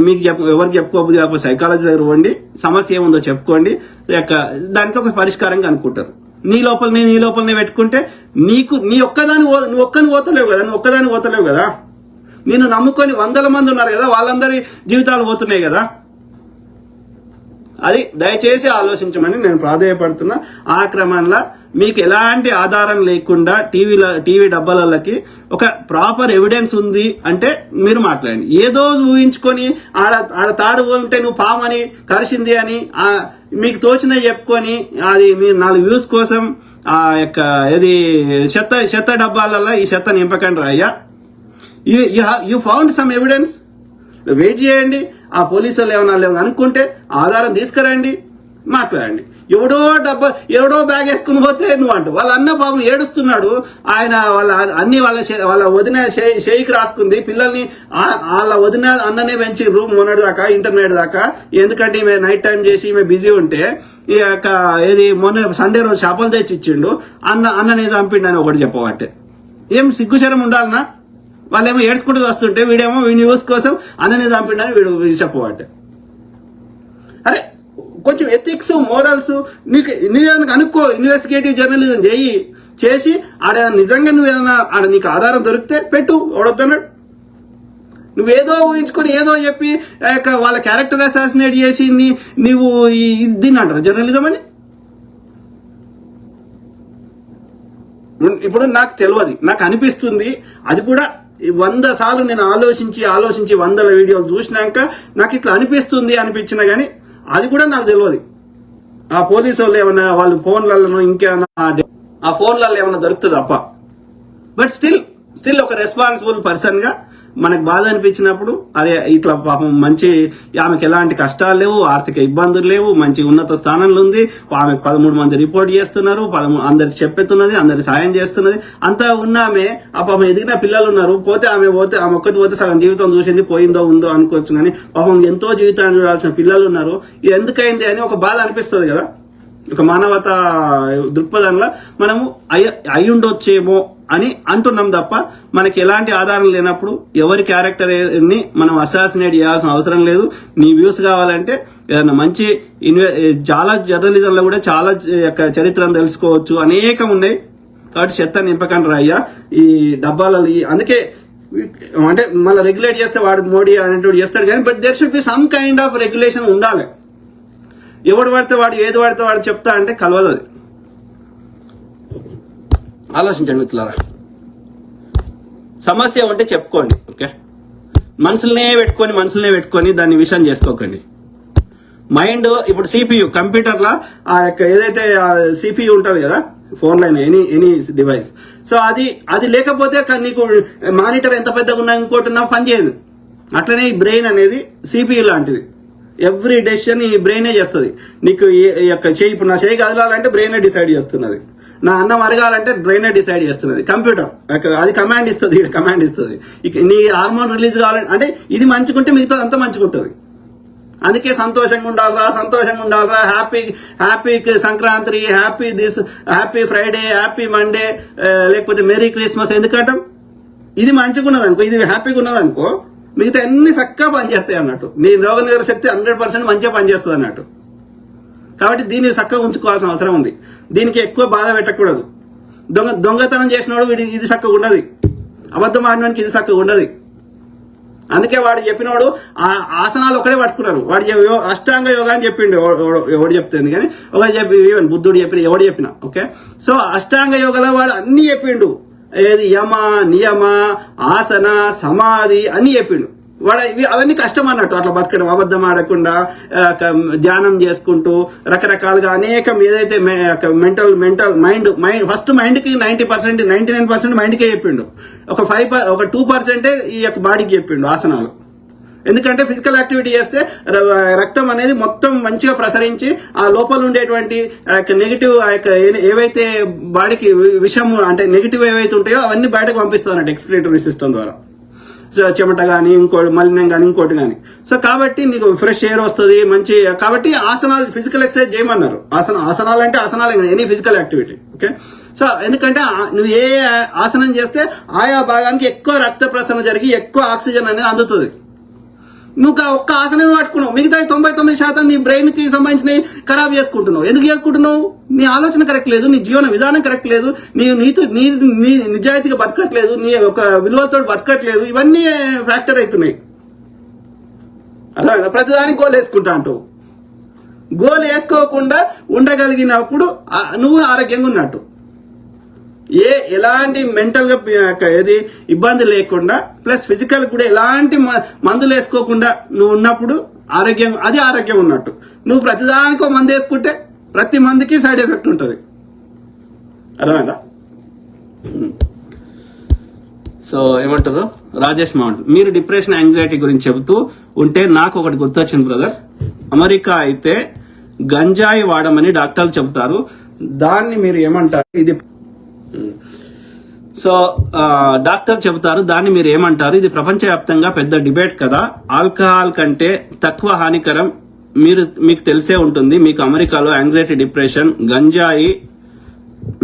మీకు ఎవరికి చెప్పుకోకపోతే సైకాలజీ దగ్గర పోండి, సమస్య ఏముందో చెప్పుకోండి. దానికి ఒక పరిష్కారం కనుక్కుంటారు. నీ లోపలనే పెట్టుకుంటే నీ ఒక్కని పోతలేవు కదా. నేను నమ్ముకొని 100 మంది ఉన్నారు కదా, వాళ్ళందరి జీవితాలు పోతున్నాయి కదా. అది దయచేసి ఆలోచించమని నేను ప్రాధేయపడుతున్నా. ఆ క్రమంలో మీకు ఎలాంటి ఆధారం లేకుండా టీవీ డబ్బాలకి ఒక ప్రాపర్ ఎవిడెన్స్ ఉంది అంటే మీరు మాట్లాడండి. ఏదో ఊహించుకొని ఆడ తాడు ఉంటే నువ్వు పామని కరిసింది అని మీకు తోచిన చెప్పుకొని అది మీరు 4 వ్యూస్ కోసం చెత్త డబ్బాలలో ఈ చెత్త నింపకండి అయ్యా. You found some evidence, wait చేయండి. ఆ పోలీసు వాళ్ళు ఏమన్నా అనుకుంటే ఆధారం తీసుకురండి, మాట్లాడండి. ఎవడో బ్యాగ్ వేసుకుని పోతే నువ్వు అంటూ వాళ్ళ అన్న పాపం ఏడుస్తున్నాడు. ఆయన వాళ్ళ వదిన షేక్ రాసుకుంది. పిల్లల్ని వాళ్ళ వదిన అన్ననే పెంచి రూమ్ మొన్నటి దాకా ఇంటర్మీడియట్ దాకా. ఎందుకంటే ఈమె నైట్ టైం చేసి ఈమె బిజీ ఉంటే మొన్న సండే రోజు చేపలు తెచ్చి ఇచ్చిండు. అన్ననే చంపిండు అని ఒకటి చెప్పబట్టే ఏం సిగ్గుశరం ఉండాలనా? వాళ్ళేమో ఏడ్చుకుంటూ వస్తుంటే వీడేమో న్యూస్ కోసం అన్ననే చంపిండని వీడు చెప్పబట్టే. అరే కొంచెం ఎథిక్స్, మోరల్స్ నువ్వేదైనా కనుక్కో, ఇన్వెస్టిగేటివ్ జర్నలిజం చేసి ఆడ నిజంగా నువ్వేదైనా ఆడ నీకు ఆధారం దొరికితే పెట్టు, ఓడొద్దన్నాడు. నువ్వేదో ఊహించుకొని ఏదో చెప్పి వాళ్ళ క్యారెక్టర్ అసాసినేట్ చేసి నీవు దీన్ని అంటారు జర్నలిజం అని. ఇప్పుడు నాకు తెలియదు, నాకు అనిపిస్తుంది. అది కూడా 100 సార్లు నేను ఆలోచించి 100 వీడియోలు చూసినాక నాకు ఇట్లా అనిపించిన కానీ అది కూడా నాకు తెలియదు. ఆ పోలీసు వాళ్ళు ఏమన్నా వాళ్ళ ఫోన్లలో ఇంకేమన్నా ఆ ఫోన్లలో ఏమన్నా దొరుకుతుంది తప్ప. బట్ స్టిల్ ఒక రెస్పాన్సిబుల్ పర్సన్ గా మనకు బాధ అనిపించినప్పుడు అరే ఇట్లా పాపం మంచి ఆమెకు ఎలాంటి కష్టాలు లేవు, ఆర్థిక ఇబ్బందులు లేవు, మంచి ఉన్నత స్థానంలో ఉంది. ఆమెకు 13 మంది రిపోర్ట్ చేస్తున్నారు, అందరికి చెప్పెత్తున్నది, అందరికి సాయం చేస్తున్నది. అంతా ఉన్నామే ఆ పాపం ఎదిగిన పిల్లలు ఉన్నారు. ఆమె ఒక్కటి పోతే సగం జీవితం చూసింది, పోయిందో ఉందో అనుకోవచ్చు. కానీ పాపం ఎంతో జీవితాన్ని చూడాల్సిన పిల్లలు ఉన్నారు. ఇది ఎందుకైంది అని ఒక బాధ అనిపిస్తుంది కదా. ఒక మానవతా దృక్పథంలో మనము అయ్యుండొచ్చేమో అని అంటున్నాం తప్ప మనకి ఎలాంటి ఆధారం లేనప్పుడు ఎవరి క్యారెక్టర్ ని మనం అసాసినేట్ చేయాల్సిన అవసరం లేదు. నీ వ్యూస్ కావాలంటే ఏదైనా మంచి చాలా జర్నలిజంలో కూడా చాలా చరిత్రను తెలుసుకోవచ్చు, అనేకం ఉన్నాయి. కాబట్టి చెత్త నింపకండి అయ్యా ఈ డబ్బాలలో. అందుకే అంటే మళ్ళీ రెగ్యులేట్ చేస్తే వాడు మోడీ అనేటువంటి చేస్తాడు కానీ but there should be some kind of regulation ఉండాలి. ఎవడు పడితే వాడు ఏది పడితే వాడు చెప్తా అంటే కలవదు. అది ఆలోచించండి మిత్రులారా. సమస్య ఉంటే చెప్పుకోండి. ఓకే, మనసులనే పెట్టుకొని దాన్ని విషయం చేసుకోకండి. మైండ్ ఇప్పుడు CPU కంప్యూటర్లో ఏదైతే CPU ఉంటుంది కదా, phone line any device. So అది లేకపోతే నీకు మానిటర్ ఎంత పెద్దగా ఉన్నా ఇంకోటి ఉన్నా పనిచేయదు. అట్లనే ఈ బ్రెయిన్ అనేది CPU లాంటిది. ఎవ్రీ డెసిషన్ ఈ బ్రెయినే చేస్తుంది. నీకు ఇప్పుడు నా చేయి కదలాలంటే బ్రెయినే డిసైడ్ చేస్తున్నది. నా అన్నం అరగాలంటే బ్రెయినే డిసైడ్ చేస్తున్నది. కంప్యూటర్ అది కమాండ్ ఇస్తుంది, కమాండ్ ఇస్తుంది. నీ హార్మోన్ రిలీజ్ కావాలంటే అంటే ఇది మంచిగుంటే మిగతా అంతా మంచిగుంటుంది. అందుకే సంతోషంగా ఉండాలరా, happy Sankranti, happy Friday, happy Monday, లేకపోతే మెరీ క్రిస్మస్ ఎందుకంటాం? ఇది మంచిగా ఉన్నది అనుకో, ఇది హ్యాపీగా ఉన్నది అనుకో, మిగతా అన్ని చక్కగా పనిచేస్తాయి అన్నట్టు. నీ రోగనిరోధక శక్తి 100% మంచిగా పనిచేస్తుంది అన్నట్టు. కాబట్టి దీన్ని చక్కగా ఉంచుకోవాల్సిన అవసరం ఉంది. దీనికి ఎక్కువ బాధ పెట్టకూడదు. దొంగతనం చేసినోడు వీడి ఇది చక్కగా ఉండదు, అబద్ధం ఆడినోడికి ఇది చక్కగా ఉండదు. అందుకే వాడు చెప్పినోడు ఆసనాలు ఒకటే పట్టుకున్నారు. వాడు అష్టాంగ యోగా అని చెప్పిండు, ఎవడు చెప్తుంది కానీ ఒకటి చెప్పి బుద్ధుడు చెప్పిన ఎవడు చెప్పిన. ఓకే, సో అష్టాంగ యోగాలో వాడు అన్ని చెప్పిండు. ఏది యమ, నియమ, ఆసన, సమాధి అన్ని చెప్పిండు. వాడు అవన్నీ కష్టం అన్నట్టు. అట్లా బతకడం, అబద్ధం ఆడకుండా ధ్యానం చేసుకుంటూ రకరకాలుగా అనేకం ఏదైతే మెంటల్ మైండ్ ఫస్ట్ మైండ్కి 90%, 99% మైండ్కే చెప్పిండు. ఒక 2% ఈ యొక్క బాడీకి చెప్పిండు ఆసనాలు. ఎందుకంటే ఫిజికల్ యాక్టివిటీ చేస్తే రక్తం అనేది మొత్తం మంచిగా ప్రసరించి ఆ లోపల ఉండేటువంటి నెగిటివ్ ఏవైతే బాడీకి విషం అంటే నెగిటివ్ ఏవైతే ఉంటాయో అవన్నీ బయటకు పంపిస్తుంది అన్నట్టు ఎక్స్క్రిటరీ సిస్టమ్ ద్వారా. చెమట కానీ ఇంకోటి మలినం కానీ ఇంకోటి కానీ. సో కాబట్టి నీకు ఫ్రెష్ ఎయిర్ వస్తుంది మంచి. కాబట్టి ఆసనాలు ఫిజికల్ ఎక్సర్సైజ్ చేయమన్నారు. ఆసనాలు అంటే ఆసనాలు any physical activity. Okay, so ఎందుకంటే నువ్వు ఏ ఆసనం చేస్తే ఆయా భాగానికి ఎక్కువ రక్త ప్రసరణ జరిగి ఎక్కువ ఆక్సిజన్ అనేది అందుతుంది. నువ్వు ఒక్క ఆసనం పట్టుకున్నావు, మిగతా 99% నీ బ్రెయిన్ కి సంబంధించినవి ఖరాబ్ చేసుకుంటున్నావు. ఎందుకు చేసుకుంటున్నావు? నీ ఆలోచన కరెక్ట్ లేదు, నీ జీవన విధానం కరెక్ట్ లేదు, నీ నిజాయితీగా బతకట్లేదు, నీ ఒక విలువలతో బతకట్లేదు. ఇవన్నీ ఫ్యాక్టర్ అవుతున్నాయి. అర్థమైందా? ప్రతిదానికి గోల్ వేసుకుంటా అంటావు. గోల్ వేసుకోకుండా ఉండగలిగినప్పుడు నువ్వు ఆరోగ్యంగా ఉన్నట్టు. ఎలాంటి మెంటల్ గా ఏది ఇబ్బంది లేకుండా ప్లస్ ఫిజికల్ కూడా ఎలాంటి మందులు వేసుకోకుండా నువ్వు ఉన్నప్పుడు ఆరోగ్యం ఉన్నట్టు. నువ్వు ప్రతిదానికో మందు వేసుకుంటే ప్రతి మందుకి సైడ్ ఎఫెక్ట్ ఉంటుంది. అర్థమైందా? సో ఏమంటారు రాజేష్ మావంట్, మీరు డిప్రెషన్ యాంగ్జైటీ గురించి చెబుతూ ఉంటే నాకు ఒకటి గుర్తొచ్చింది బ్రదర్. అమెరికా అయితే గంజాయి వాడమని డాక్టర్లు చెబుతారు, దాన్ని మీరు ఏమంటారు? ఇది సో డాక్టర్ చెబుతారు, దాన్ని మీరు ఏమంటారు? ఇది ప్రపంచవ్యాప్తంగా పెద్ద డిబేట్ కదా. ఆల్కహాల్ కంటే తక్కువ హానికరం మీకు తెలిసే ఉంటుంది. మీకు అమెరికాలో యాంగ్జైటీ, డిప్రెషన్, గంజాయి,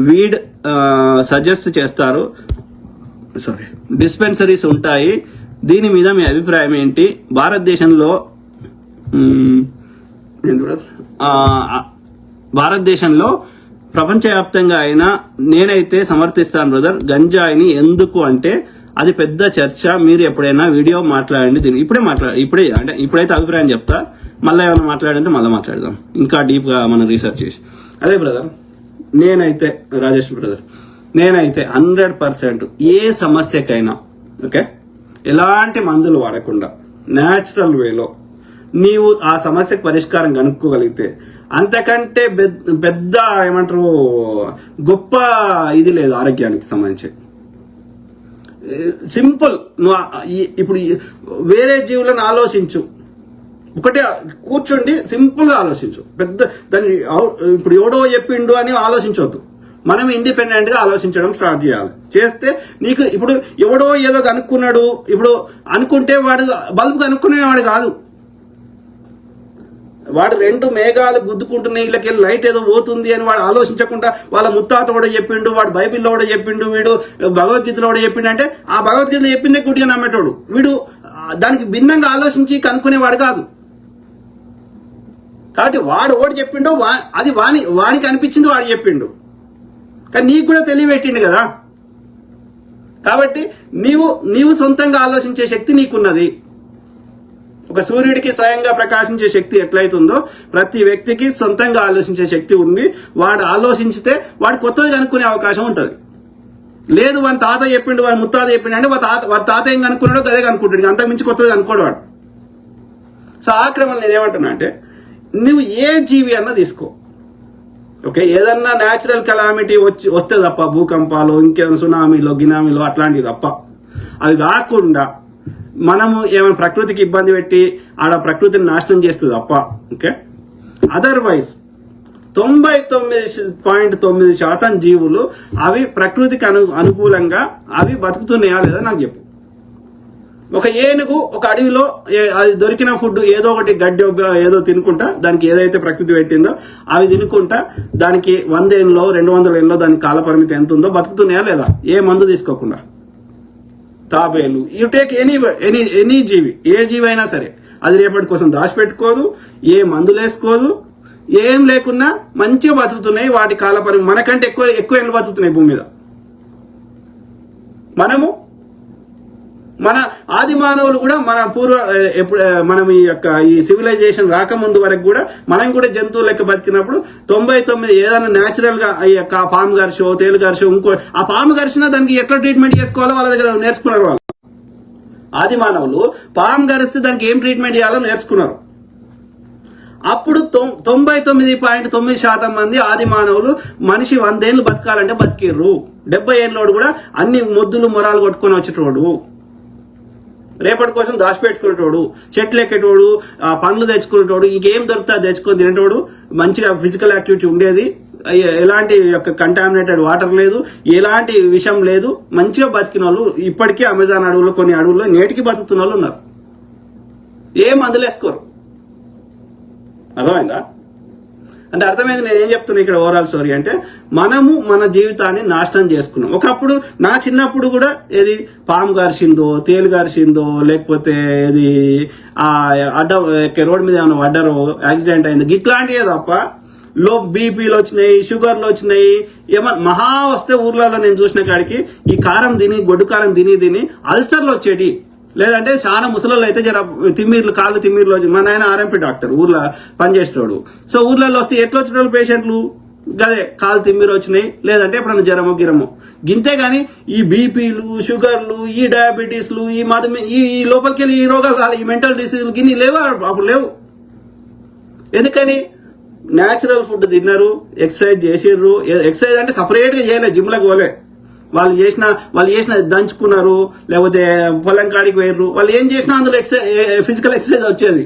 వీడ్ సజెస్ట్ చేస్తారు, డిస్పెన్సరీస్ ఉంటాయి. దీని మీద మీ అభిప్రాయం ఏంటి? భారతదేశంలో ప్రపంచవ్యాప్తంగా అయినా నేనైతే సమర్థిస్తాను బ్రదర్ గంజాయిని. ఎందుకు అంటే అది పెద్ద చర్చ. మీరు ఎప్పుడైనా వీడియో మాట్లాడండి, దీన్ని ఇప్పుడైతే అభిప్రాయం చెప్తా. మళ్ళీ ఏమైనా మాట్లాడంటే మళ్ళీ మాట్లాడదాం, ఇంకా డీప్ గా మనం రీసెర్చ్ చేసి. అదే బ్రదర్, నేనైతే రాజేష్ బ్రదర్, నేనైతే 100% ఏ సమస్యకైనా ఓకే ఎలాంటి మందులు వాడకుండా న్యాచురల్ వేలో నీవు ఆ సమస్యకు పరిష్కారం కనుక్కోగలిగితే అంతకంటే పెద్ద ఏమంటారు గొప్ప ఇది లేదు ఆరోగ్యానికి సంబంధించి. సింపుల్. నువ్వు ఇప్పుడు వేరే జీవులను ఆలోచించు, ఒకటే కూర్చోండి సింపుల్ గా ఆలోచించు. దాన్ని ఇప్పుడు ఎవడో చెప్పిండు అని ఆలోచించవద్దు. మనం ఇండిపెండెంట్ గా ఆలోచించడం స్టార్ట్ చేయాలి. చేస్తే నీకు ఇప్పుడు ఎవడో ఏదో కనుక్కున్నాడు, ఇప్పుడు అనుకుంటే వాడు బల్బు కనుక్కునేవాడు కాదు. వాడు 2 మేఘాలు గుద్దుకుంటున్న ఇళ్ళకి లైట్ ఏదో పోతుంది అని వాడు ఆలోచించకుండా వాళ్ళ ముత్తాత కూడా చెప్పిండు, వాడు బైబిల్లో కూడా చెప్పిండు, వీడు భగవద్గీతలో కూడా చెప్పిండు అంటే ఆ భగవద్గీతలో చెప్పిందే గుడ్డిగా నమ్మేటోడు. వీడు దానికి భిన్నంగా ఆలోచించి కనుక్కునేవాడు కాదు. కాబట్టి వాడు ఓడి చెప్పిండో అది వానికి అనిపించింది వాడు చెప్పిండు, కానీ నీకు కూడా తెలియబెట్టిండు కదా. కాబట్టి నీవు సొంతంగా ఆలోచించే శక్తి నీకున్నది. ఒక సూర్యుడికి స్వయంగా ప్రకాశించే శక్తి ఎట్లయితుందో ప్రతి వ్యక్తికి సొంతంగా ఆలోచించే శక్తి ఉంది. వాడు ఆలోచించితే వాడు కొత్తది కనుక్కునే అవకాశం ఉంటుంది. లేదు వాని తాత చెప్పిండు, వాని ముత్తాత చెప్పిండు అంటే వాడి తాత ఏం కనుక్కున్నాడో అదే కనుక్కుంటాడు, అంతకు మించి కొత్తది కనుక్కోడు వాడు. సో ఆ క్రమంలో నేనేమంటున్నా అంటే నువ్వు ఏ జీవి అన్నా తీసుకో, ఓకే, ఏదన్నా న్యాచురల్ కెలామిటీ వస్తే తప్ప, భూకంపాలు, ఇంకేమైనా సునామీలో గినామీలో అట్లాంటివి తప్ప, అవి కాకుండా మనము ఏమైనా ప్రకృతికి ఇబ్బంది పెట్టి ఆడ ప్రకృతిని నాశనం చేస్తే తప్ప, ఓకే, అదర్వైజ్ 99.9% జీవులు అవి ప్రకృతికి అనుకూలంగా అవి బతుకుతున్నాయా లేదా నాకు చెప్పు. ఒక ఏనుగు ఒక అడవిలో అది దొరికిన ఫుడ్ ఏదో ఒకటి గడ్డి ఏదో తినుకుంటా, దానికి ఏదైతే ప్రకృతి పెట్టిందో అవి తినుకుంటా, దానికి 100 ఏళ్ళలో 200 ఏళ్ళలో దానికి కాలపరిమితి ఎంత ఉందో బతుకుతున్నాయా లేదా, ఏ మందు తీసుకోకుండా. తాబేలు, యూ టేక్ ఎనీ జీవి, ఏ జీవి అయినా సరే, అది రేపటి కోసం దాచిపెట్టుకోదు, ఏ మందులు వేసుకోదు, ఏం లేకున్నా మంచిగా బతుకుతున్నాయి. వాటి కాలపరిమితి మనకంటే ఎక్కువ ఏళ్ళు బతుకుతున్నాయి భూమి మీద. మన ఆది మానవులు కూడా మన మనం ఈ సివిలైజేషన్ రాకముందు వరకు కూడా మనం కూడా జంతువులు లెక్క బతికినప్పుడు 99 ఏదైనా న్యాచురల్ గా ఈ యొక్క పాము గర్షో తేలు గర్షో ఇంకో ఆ పాము గర్షినా దానికి ఎట్లా ట్రీట్మెంట్ చేసుకోవాలో వాళ్ళ దగ్గర నేర్చుకున్నారు. వాళ్ళు ఆది మానవులు పాము గరిస్తే దానికి ఏం ట్రీట్మెంట్ చేయాలో నేర్చుకున్నారు. అప్పుడు 99.9% మంది ఆది మానవులు మనిషి 100 ఏళ్ళు బతకాలంటే బతికిర్రు. 70 ఏళ్ళోడు కూడా అన్ని మొద్దులు మొరాలు కొట్టుకొని వచ్చేటోడు, రేపటి కోసం దాచిపెట్టుకునేటోడు, చెట్లు ఎక్కేటోడు, పండ్లు తెచ్చుకునేటోడు, ఇంకేం దొరికితే అది తెచ్చుకొని తినేటోడు, మంచిగా ఫిజికల్ యాక్టివిటీ ఉండేది, ఎలాంటి కంటామినేటెడ్ వాటర్ లేదు, ఎలాంటి విషం లేదు, మంచిగా బతికిన వాళ్ళు ఇప్పటికీ అమెజాన్ అడవుల్లో కొన్ని అడవుల్లో నేటికి బతుకుతున్న వాళ్ళు ఉన్నారు. ఏ మందులు వేసుకోరు. అర్థమైందా? అంటే అర్థమైంది నేను ఏం చెప్తున్నా ఇక్కడ ఓవరాల్ స్టోరీ అంటే, మనము మన జీవితాన్ని నాశనం చేసుకున్నాం. ఒకప్పుడు నా చిన్నప్పుడు కూడా ఏది పాము గారిసిందో తేలు గారిసిందో లేకపోతే ఏది రోడ్ మీద ఏమైనా పడ్డారో యాక్సిడెంట్ అయిందో ఇట్లాంటివే తప్ప బీపీలు వచ్చినాయి, షుగర్లు వచ్చినాయి, ఏమన్నా మహా వస్తే ఊర్లలో నేను చూసిన కాడికి ఈ కారం తిని గొడ్డు కారం తిని అల్సర్లు వచ్చేటి, లేదంటే చాలా ముసలు అయితే జర తిమ్మిర్లు కాళ్ళు తిమ్మిర్లు వచ్చి, మా నాయన ఆర్ఎంపీ డాక్టర్ ఊర్లో పనిచేసేవాడు. సో ఊర్లలో వస్తే ఎట్లా వచ్చిన పేషెంట్లు గదే కాళ్ళు తిమ్మిరు వచ్చినాయి, లేదంటే ఎప్పుడన్నా జ్వరమో గిరమో గింతే. కానీ ఈ బీపీలు షుగర్లు ఈ డయాబెటీస్లు ఈ మధుమే ఈ లోపలికి వెళ్ళి ఈ రోగాలు రాలి, ఈ మెంటల్ డిసీజులు గిన్ని లేవు అప్పుడు లేవు. ఎందుకని? న్యాచురల్ ఫుడ్ తిన్నారు, ఎక్సర్సైజ్ చేసిర్రు. ఎక్సర్సైజ్ అంటే సపరేట్గా చేయలేదు, జిమ్లకు పోలే. వాళ్ళు చేసిన దంచుకున్నారు, లేకపోతే పొలం కాడికి పోయారు, వాళ్ళు ఏం చేసినా అందులో ఫిజికల్ ఎక్సర్సైజ్ వచ్చేది.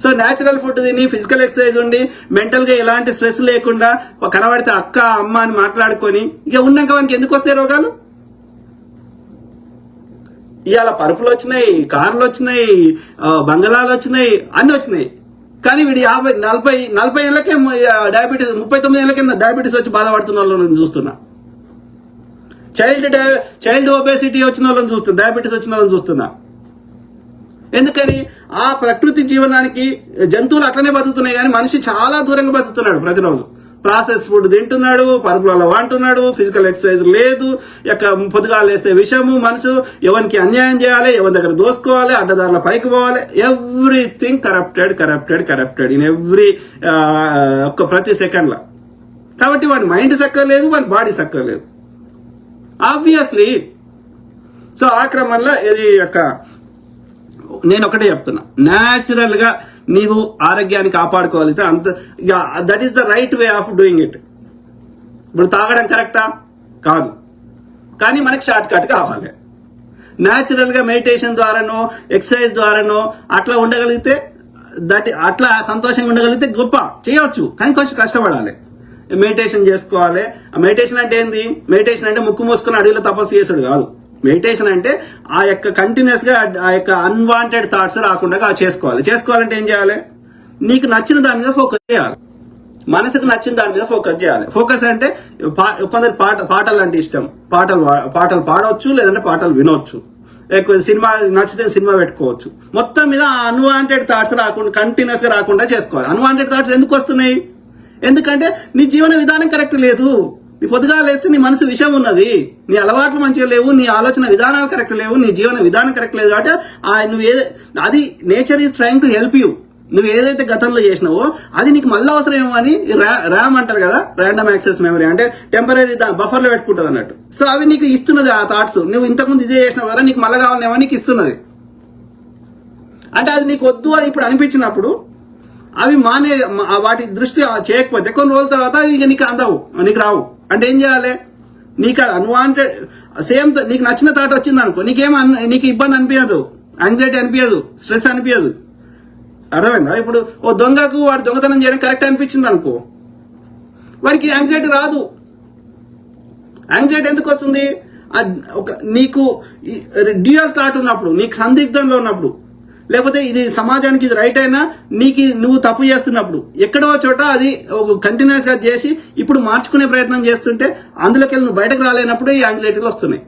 సో న్యాచురల్ ఫుడ్ తిని ఫిజికల్ ఎక్సర్సైజ్ ఉండి మెంటల్గా ఎలాంటి స్ట్రెస్ లేకుండా కనబడితే అక్క అమ్మ అని మాట్లాడుకొని ఇక ఉన్నాక వానికి ఎందుకు వస్తాయి రోగాలు? ఇవాళ పరుపులు వచ్చినాయి, కార్లు వచ్చినాయి, బంగళాలు వచ్చినాయి, అన్ని వచ్చినాయి. కానీ వీడు 40 ఏళ్ళకే డయాబెటీస్, 39 ఏళ్ళ కింద డయాబెటీస్ వచ్చి బాధపడుతున్న వాళ్ళని చూస్తున్నా. చైల్డ్ ఒబేసిటీ వచ్చిన వాళ్ళని చూస్తున్నా, డయాబెటీస్ వచ్చిన వాళ్ళని చూస్తున్నా. ఎందుకని? ఆ ప్రకృతి జీవనానికి జంతువులు అట్లనే బతుకుతున్నాయి, కానీ మనిషి చాలా దూరంగా బతుకుతున్నాడు. ప్రతిరోజు ప్రాసెస్ ఫుడ్ తింటున్నాడు, పరుపులలో వాంటున్నాడు, ఫిజికల్ ఎక్సర్సైజ్ లేదు, పొద్దుగాలు వేస్తే విషము, మనసు ఎవరికి అన్యాయం చేయాలి, ఎవరి దగ్గర దోసుకోవాలి, అడ్డదారుల పైకి పోవాలి, ఎవ్రీథింగ్ కరప్టెడ్ ఇన్ ఎవ్రీ ప్రతి సెకండ్లో. కాబట్టి వాడి మైండ్ సక్కర్లేదు, వాడి బాడీ సక్కర్లేదు ఆబ్వియస్లీ. సో ఆ క్రమంలో ఇది నేను ఒకటే చెప్తున్నా, న్యాచురల్ గా నీవు ఆరోగ్యాన్ని కాపాడుకోగలిగితే అంత that is the right way of doing it. ఇప్పుడు తాగడం కరెక్టా? కాదు, కానీ మనకి షార్ట్ కట్ కావాలి. న్యాచురల్ గా మెడిటేషన్ ద్వారానో ఎక్సర్సైజ్ ద్వారానో అట్లా ఉండగలిగితే అట్లా సంతోషంగా ఉండగలిగితే గొప్ప చేయవచ్చు, కానీ కొంచెం కష్టపడాలి. మెడిటేషన్ చేసుకోవాలి. మెడిటేషన్ అంటే ఏంది? మెడిటేషన్ అంటే ముక్కు మూసుకుని అడవిలో తపస్సు చేసాడు కాదు. మెడిటేషన్ అంటే ఆ యొక్క కంటిన్యూస్ గా ఆ యొక్క అన్వాంటెడ్ థాట్స్ రాకుండా చేసుకోవాలంటే ఏం చేయాలి? నీకు నచ్చిన దాని మీద ఫోకస్ చేయాలి, మనసుకు నచ్చిన దాని మీద ఫోకస్ చేయాలి. ఫోకస్ అంటే కొందరు పాటలు అంటే ఇష్టం, పాటలు పాడవచ్చు, లేదంటే పాటలు వినవచ్చు, ఎక్కువ సినిమా నచ్చితే సినిమా పెట్టుకోవచ్చు. మొత్తం మీద అన్వాంటెడ్ థాట్స్ రాకుండా కంటిన్యూస్ గా రాకుండా చేసుకోవాలి. అన్వాంటెడ్ థాట్స్ ఎందుకు వస్తున్నాయి? ఎందుకంటే నీ జీవన విధానం కరెక్ట్ లేదు. నీ పొద్దుగా లేస్తే నీ మనసు విషయం ఉన్నది, నీ అలవాట్లు మంచిగా లేవు, నీ ఆలోచన విధానాలు కరెక్ట్ లేవు, నీ జీవన విధానం కరెక్ట్ లేదు. కాబట్టి అది nature is trying to help you. నువ్వు ఏదైతే గతంలో చేసినావో అది నీకు మళ్ళీ అవసరమేమో అని ర్యామ్ అంటారు కదా, ర్యాండమ్ యాక్సెస్ మెమరీ, అంటే టెంపరీ బఫర్లో పెట్టుకుంటుంది అన్నట్టు. సో అవి నీకు ఇస్తున్నది ఆ థాట్స్. నువ్వు ఇంతకుముందు ఇదే చేసినావు కదా, నీకు మళ్ళీ కావాలేమో నీకు ఇస్తున్నది. అంటే అది నీకు వద్దు అని ఇప్పుడు అనిపించినప్పుడు అవి వాటి దృష్టి చేయకపోతే కొన్ని రోజుల తర్వాత ఇక నీకు అందవు, నీకు రావు. అంటే ఏం చేయాలి? నీకు అన్వాంటెడ్ సేమ్ నీకు నచ్చిన థాట్ వచ్చింది అనుకో, నీకు ఇబ్బంది అనిపించదు, యాంగ్జైటీ అనిపించదు, స్ట్రెస్ అనిపించదు. అర్థమైందా? ఇప్పుడు ఓ దొంగకు వాడు దొంగతనం చేయడం కరెక్ట్ అనిపించింది అనుకో, వాడికి యాంగ్జైటీ రాదు. యాంగ్జైటీ ఎందుకు వస్తుంది? నీకు డ్యూయల్ థాట్ ఉన్నప్పుడు, నీకు సందిగ్ధంలో ఉన్నప్పుడు, లేకపోతే ఇది సమాజానికి ఇది రైట్ అయినా నువ్వు తప్పు చేస్తున్నప్పుడు, ఎక్కడో చోట అది కంటిన్యూస్ గా చేసి ఇప్పుడు మార్చుకునే ప్రయత్నం చేస్తుంటే అందులోకి నువ్వు బయటకు రాలేనప్పుడు ఈ యాంగ్జైటీలు వస్తున్నాయి.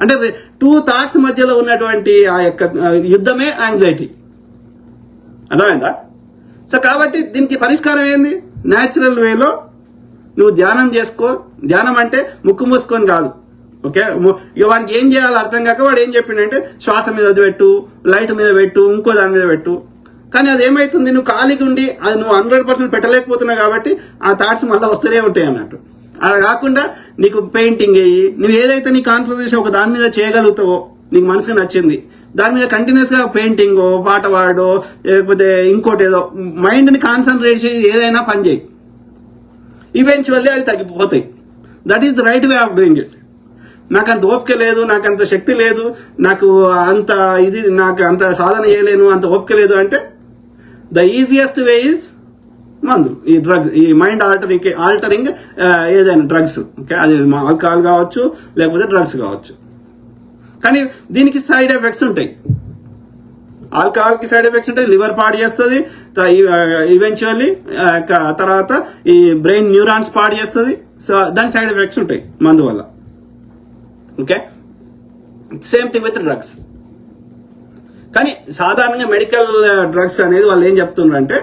అంటే 2 థాట్స్ మధ్యలో ఉన్నటువంటి ఆ యొక్క యుద్ధమే యాంగ్జైటీ. అర్థమైందా? సో కాబట్టి దీనికి పరిష్కారం ఏంది? న్యాచురల్ వేలో నువ్వు ధ్యానం చేసుకో. ధ్యానం అంటే ముక్కు మూసుకొని కాదు, ఓకే? వానికి ఏం చేయాలో అర్థం కాక వాడు ఏం చెప్పిండంటే శ్వాస మీద పెట్టు, లైట్ మీద పెట్టు, ఇంకో దాని మీద పెట్టు. కానీ అది ఏమైతుంది, నువ్వు ఖాళీగా ఉండి అది నువ్వు 100% పెట్టలేకపోతున్నావు కాబట్టి ఆ థాట్స్ మళ్ళీ వస్తూనే ఉంటాయి అన్నట్టు. అలా కాకుండా నీకు పెయింటింగ్ అయ్యి నువ్వు ఏదైతే నీ కాన్సన్ట్రేషన్ ఒక దాని మీద చేయగలుగుతావో, నీకు మనసుకు నచ్చింది దాని మీద కంటిన్యూస్ గా పెయింటింగో, పాట పాడో, లేకపోతే ఇంకోటి ఏదో మైండ్ని కాన్సన్ట్రేట్ చేసి ఏదైనా పని చేయి. ఈవెన్చువల్లీ అవి తగ్గిపోతాయి. That is the right way of doing it. నాకు అంత ఓపిక లేదు, నాకు అంత శక్తి లేదు, నాకు అంత సాధన చేయలేను, అంత ఓపిక లేదు అంటే ద ఈజియెస్ట్ వే ఈజ్ మందులు, ఈ డ్రగ్స్, ఈ మైండ్ ఆల్టరింగ్ ఏదైనా డ్రగ్స్. ఓకే, అది ఆల్కహాల్ కావచ్చు, లేకపోతే డ్రగ్స్ కావచ్చు. కానీ దీనికి సైడ్ ఎఫెక్ట్స్ ఉంటాయి. ఆల్కహాల్ కి సైడ్ ఎఫెక్ట్స్ ఉంటాయి, లివర్ పాడు చేస్తుంది, ఈవెన్చువల్లీ తర్వాత ఈ బ్రెయిన్ న్యూరాన్స్ పాడు చేస్తుంది. సో దాని సైడ్ ఎఫెక్ట్స్ ఉంటాయి మందు వల్ల. Okay, same thing with drugs. కానీ సాధారణంగా మెడికల్ డ్రగ్స్ అనేది వాళ్ళు ఏం చెప్తున్నారంటే,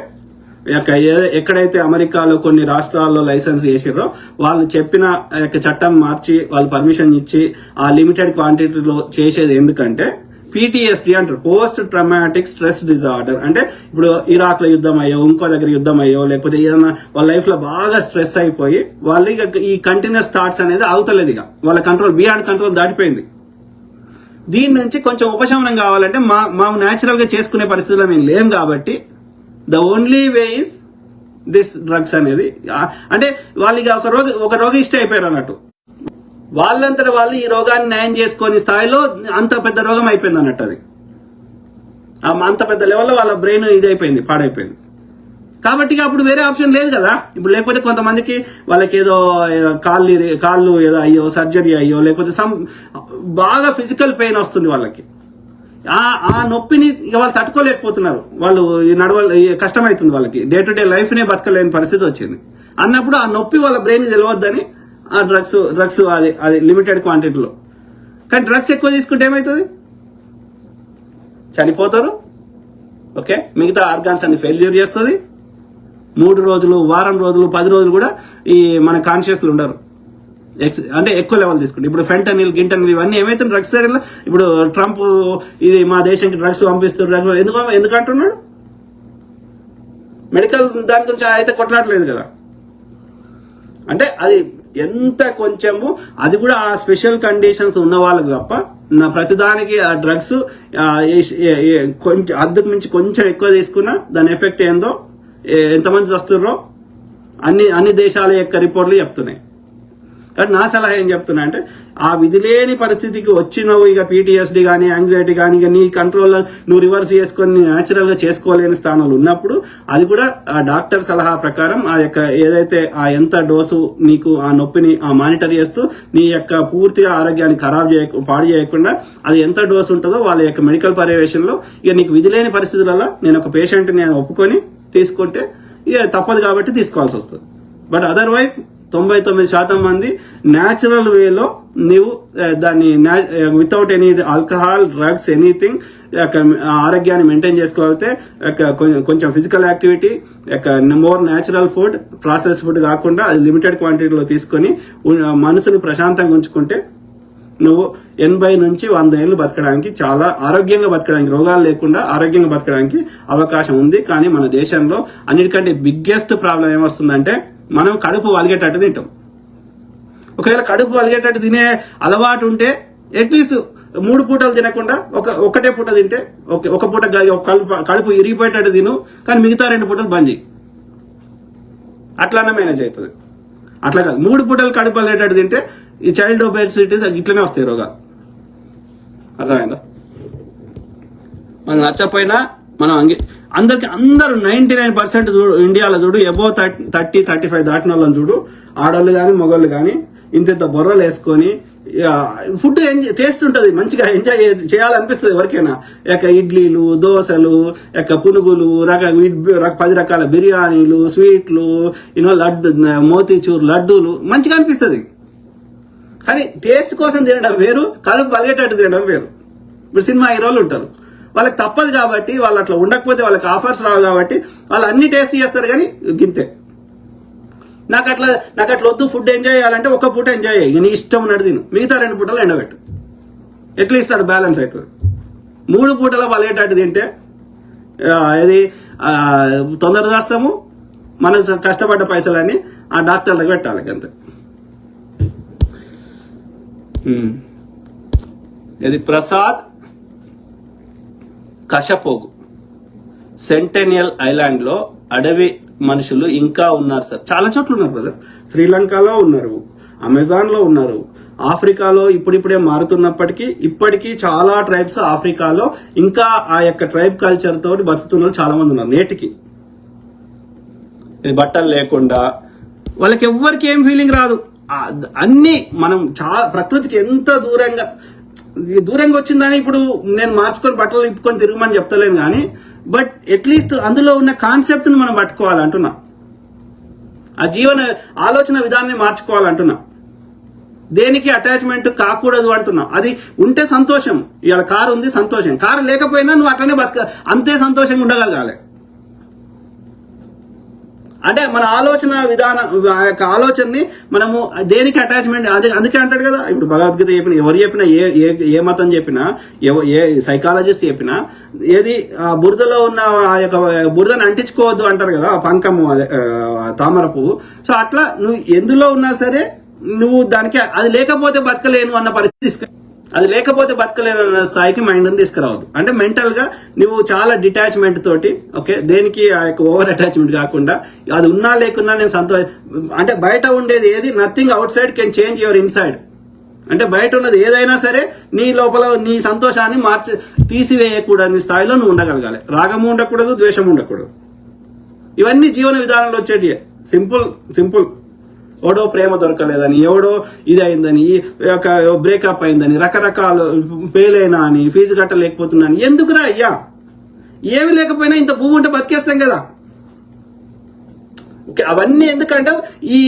ఎక్కడైతే అమెరికాలో కొన్ని రాష్ట్రాల్లో లైసెన్స్ చేసిర్రో వాళ్ళు చెప్పిన చట్టం మార్చి వాళ్ళు పర్మిషన్ ఇచ్చి ఆ లిమిటెడ్ క్వాంటిటీలో చేసేది ఎందుకంటే PTSD అంటారు, పోస్ట్ ట్రామాటిక్ స్ట్రెస్ డిజార్డర్. అంటే ఇప్పుడు ఇరాక్ లో యుద్ధం అయ్యో, ఇంకో దగ్గర యుద్ధం అయ్యో, లేకపోతే ఏదైనా వాళ్ళ లైఫ్ లో బాగా స్ట్రెస్ అయిపోయి వాళ్ళు ఈ కంటిన్యూస్ థాట్స్ అనేది అవుతలేదు, ఇక వాళ్ళ కంట్రోల్ బియాండ్ కంట్రోల్ దాటిపోయింది. దీని నుంచి కొంచెం ఉపశమనం కావాలంటే మా న్యాచురల్ గా చేసుకునే పరిస్థితుల్లో మేము లేం కాబట్టి the only way is this drugs అనేది. అంటే వాళ్ళు ఇక ఒక రోగిష్టి అయిపోయారు అన్నట్టు. వాళ్ళంతటా వాళ్ళు ఈ రోగాన్ని నయం చేసుకునే స్థాయిలో అంత పెద్ద రోగం అయిపోయింది అన్నట్టు. అది అంత పెద్ద లెవెల్లో వాళ్ళ బ్రెయిన్ ఇది అయిపోయింది, పాడైపోయింది. కాబట్టి అప్పుడు వేరే ఆప్షన్ లేదు కదా. ఇప్పుడు లేకపోతే కొంతమందికి వాళ్ళకి ఏదో కాళ్ళు ఏదో అయ్యో, సర్జరీ అయ్యో, లేకపోతే బాగా ఫిజికల్ పెయిన్ వస్తుంది వాళ్ళకి. ఆ నొప్పిని ఇక వాళ్ళు తట్టుకోలేకపోతున్నారు, వాళ్ళు కష్టమవుతుంది వాళ్ళకి, డే టు డే లైఫ్ నే బతకలేని పరిస్థితి వచ్చింది అన్నప్పుడు ఆ నొప్పి వాళ్ళ బ్రెయిన్ తెలియవద్దని ఆ డ్రగ్స్ అది లిమిటెడ్ క్వాంటిటీలో. కానీ డ్రగ్స్ ఎక్కువ తీసుకుంటే ఏమవుతుంది? చనిపోతారు. ఓకే, మిగతా ఆర్గాన్స్ అన్ని ఫెయిల్యూర్ చేస్తుంది. 3 రోజులు, వారం రోజులు, 10 రోజులు కూడా ఈ మన కాన్షియస్లు ఉండరు. అంటే ఎక్కువ లెవెల్ తీసుకుంటే ఇప్పుడు ఫెంటనిల్, గింటనిల్ ఇవన్నీ ఏమైతే డ్రగ్స్ సరిగ్గా. ఇప్పుడు ట్రంప్ ఇది మా దేశానికి డ్రగ్స్ పంపిస్తారు, ఎందుకు అంటున్నాడు? మెడికల్ దాని గురించి అయితే కొట్లాడలేదు కదా. అంటే అది ఎంత కొంచెము, అది కూడా ఆ స్పెషల్ కండిషన్స్ ఉన్న వాళ్ళకి తప్ప ప్రతిదానికి ఆ డ్రగ్స్ కొంచెం అద్దకు మించి కొంచెం ఎక్కువ తీసుకున్నా దాని ఎఫెక్ట్ ఏందో, ఎంతమంది వస్తున్నారో అన్ని దేశాల యొక్క రిపోర్ట్లు చెప్తున్నాయి. కానీ నా సలహా ఏం చెప్తున్నా అంటే, ఆ విధి లేని పరిస్థితికి వచ్చినవు ఇక PTSD కానీ, యాంగ్జైటీ కానీ, ఇక నీ కంట్రోల్ నువ్వు రివర్స్ చేసుకొని న్యాచురల్ గా చేసుకోలేని స్థానంలో ఉన్నప్పుడు అది కూడా ఆ డాక్టర్ సలహా ప్రకారం ఆ యొక్క ఏదైతే ఆ ఎంత డోసు నీకు ఆ నొప్పిని మానిటర్ చేస్తూ నీ యొక్క పూర్తిగా ఆరోగ్యాన్ని పాడు చేయకుండా అది ఎంత డోసు ఉంటుందో వాళ్ళ యొక్క మెడికల్ పర్యవేక్షణలో ఇక నీకు విధి లేని పరిస్థితులలో నేను ఒక పేషెంట్ నేను ఒప్పుకొని తీసుకుంటే ఇక తప్పదు కాబట్టి తీసుకోవాల్సి వస్తుంది. బట్ అదర్వైజ్ 99% మంది న్యాచురల్ వేలో నీవు దాన్ని without any alcohol, drugs, anything ఆరోగ్యాన్ని మెయింటైన్ చేసుకోగలిగితే కొంచెం physical activity, more natural food, processed food కాకుండా అది లిమిటెడ్ క్వాంటిటీలో తీసుకొని మనసుని ప్రశాంతంగా ఉంచుకుంటే నువ్వు 80 నుంచి 100 ఏళ్ళు బతకడానికి, చాలా ఆరోగ్యంగా బతకడానికి, రోగాలు లేకుండా ఆరోగ్యంగా బతకడానికి అవకాశం ఉంది. కానీ మన దేశంలో అన్నిటికంటే బిగ్గెస్ట్ ప్రాబ్లం ఏమొస్తుందంటే మనం కడుపు వలిగేటట్టు తింటాం. ఒకవేళ కడుపు వలిగేటట్టు తినే అలవాటు ఉంటే అట్లీస్ట్ 3 పూటలు తినకుండా ఒకటే పూట తింటే ఒక పూట కడుపు ఇరిగిపోయేటట్టు తిను, కానీ మిగతా 2 పూటలు బంద్ చేయి. అట్లానే మేనేజ్ అవుతుంది. అట్లా కాదు, 3 పూటలు కడుపు వెళ్ళేటట్టు తింటే ఈ చైల్డ్ ఒబేసిటీస్ ఇట్లనే వస్తాయి రోగాలు. అర్థమైందా? మనకు నచ్చపోయినా మనం అందరు 99% చూడు ఇండియాలో చూడు, ఎబో 30-35 దాటిన వాళ్ళని చూడు, ఆడవాళ్ళు కానీ మగవాళ్ళు కానీ ఇంత బొర్రలు వేసుకొని ఫుడ్ టేస్ట్ ఉంటుంది, మంచిగా ఎంజాయ్ చేయాలనిపిస్తుంది ఎవరికైనా. ఇడ్లీలు, దోశలు, పునుగులు, 10 రకాల బిర్యానీలు, స్వీట్లు, లడ్డు, మోతీచూర్ లడ్డూలు మంచిగా అనిపిస్తుంది. కానీ టేస్ట్ కోసం తినడం వేరు, కడుపు బలిగేటట్టు తినడం వేరు. ఇప్పుడు సినిమా హీరోలు ఉంటారు, వాళ్ళకి తప్పదు కాబట్టి, వాళ్ళు అట్లా ఉండకపోతే వాళ్ళకి ఆఫర్స్ రావు కాబట్టి వాళ్ళు అన్ని టేస్ట్ చేస్తారు. కానీ గింతే నాకు అట్లా వద్దు, ఫుడ్ ఎంజాయ్ చేయాలంటే ఒక పూట ఎంజాయ్ చేయి, నీ ఇష్టం ఉన్నట్టు తిను, మిగతా 2 పూటలు ఎండబెట్టు. అట్లీస్ట్ అది బ్యాలెన్స్ అవుతుంది. 3 పూటల బలిగేటట్టు తింటే ఇది తొందర చేస్తాము, మనం కష్టపడ్డ పైసలన్నీ ఆ డాక్టర్లకు పెట్టాలి అంతే. ఇది ప్రసాద్ కషపోగు, సెంటెనియల్ ఐలాండ్ లో అడవి మనుషులు ఇంకా ఉన్నారు సార్. చాలా చోట్ల ఉన్నారు బ్రదర్. శ్రీలంకలో ఉన్నారు, అమెజాన్ లో ఉన్నారు, ఆఫ్రికాలో ఇప్పుడిప్పుడే మారుతున్నప్పటికీ ఇప్పటికీ చాలా ట్రైబ్స్ ఆఫ్రికాలో ఇంకా ఆ యొక్క ట్రైబ్ కల్చర్ తోటి బతుకుతున్న చాలా మంది ఉన్నారు నేటికి. ఇది బట్టలు లేకుండా వాళ్ళకి ఎవ్వరికి ఏం ఫీలింగ్ రాదు. అన్ని మనం చాలా ప్రకృతికి ఎంత దూరంగా వచ్చిందని ఇప్పుడు నేను మార్చుకొని బట్టలు ఇప్పుకొని తిరగమని చెప్తలేను, కానీ బట్ అట్లీస్ట్ అందులో ఉన్న కాన్సెప్ట్ని మనం పట్టుకోవాలంటున్నా, ఆ జీవన ఆలోచన విధానాన్ని మార్చుకోవాలంటున్నా, దేనికి అటాచ్మెంట్ కాకూడదు అంటున్నా. అది ఉంటే సంతోషం, ఇవాళ కారు ఉంది సంతోషం, కారు లేకపోయినా నువ్వు అట్లనే అంతే సంతోషంగా ఉండగలగాలి. అంటే మన ఆలోచన విధానం, ఆ యొక్క ఆలోచనని మనము దేనికి అటాచ్మెంట్, అందుకే అంటాడు కదా, ఇప్పుడు భగవద్గీత చెప్పిన ఎవరు చెప్పినా, ఏ మతం చెప్పినా, ఏ సైకాలజిస్ట్ చెప్పినా, ఏది బురదలో ఉన్న ఆ యొక్క బురదను అంటించుకోవద్దు అంటారు కదా, పంకము తామర పువ్వు. సో అట్లా నువ్వు ఎందులో ఉన్నా సరే నువ్వు దానికి అది లేకపోతే బతకలేను అన్న పరిస్థితి అది లేకపోతే బతకలేని స్థాయికి మైండ్ తీసుకురావద్దు. అంటే మెంటల్ గా నువ్వు చాలా డిటాచ్మెంట్ తోటి, ఓకే, దేనికి ఆ యొక్క ఓవర్ అటాచ్మెంట్ కాకుండా, అది ఉన్నా లేకున్నా నేను అంటే బయట ఉండేది ఏది, nothing out side can change your inside. అంటే బయట ఉన్నది ఏదైనా సరే నీ లోపల నీ సంతోషాన్ని తీసివేయకూడని స్థాయిలో నువ్వు ఉండగలగాలి. రాగము ఉండకూడదు, ద్వేషం ఉండకూడదు. ఇవన్నీ జీవన విధానంలో వచ్చేటి. సింపుల్. ఎవడో ప్రేమ దొరకలేదని, ఎవడో ఇది అయిందని, బ్రేకప్ అయిందని, రకరకాల ఫెయిల్ అయినా అని, ఫీజు కట్టలేకపోతున్నా అని. ఎందుకురా అయ్యా? ఏమి లేకపోయినా ఇంత భూమి ఉంటే బతికేస్తాం కదా. ఓకే, అవన్నీ ఎందుకంటే ఈ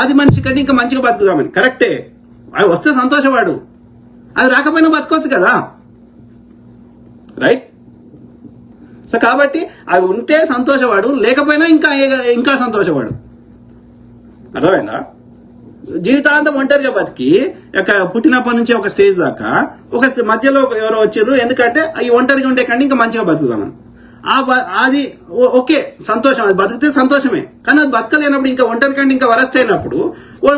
ఆది మనిషి కంటే ఇంకా మంచిగా బతుకుదామని. కరెక్టే, అవి వస్తే సంతోషవాడు, అది రాకపోయినా బతకొచ్చు కదా, రైట్? సో కాబట్టి అవి ఉంటే సంతోషవాడు, లేకపోయినా ఇంకా సంతోషవాడు. అర్థమైందా? జీవితాంతం ఒంటరిగా బతికి పుట్టినప్పటి నుంచి ఒక స్టేజ్ దాకా ఒక మధ్యలో ఎవరో వచ్చారు, ఎందుకంటే ఈ ఒంటరిగా ఉండే కంటే ఇంకా మంచిగా బతుకుదామని. అది ఓకే, సంతోషం, అది బతికితే సంతోషమే. కానీ అది బతకలేనప్పుడు, ఇంకా ఒంటరి కంటే ఇంకా వరస్ట్ అయినప్పుడు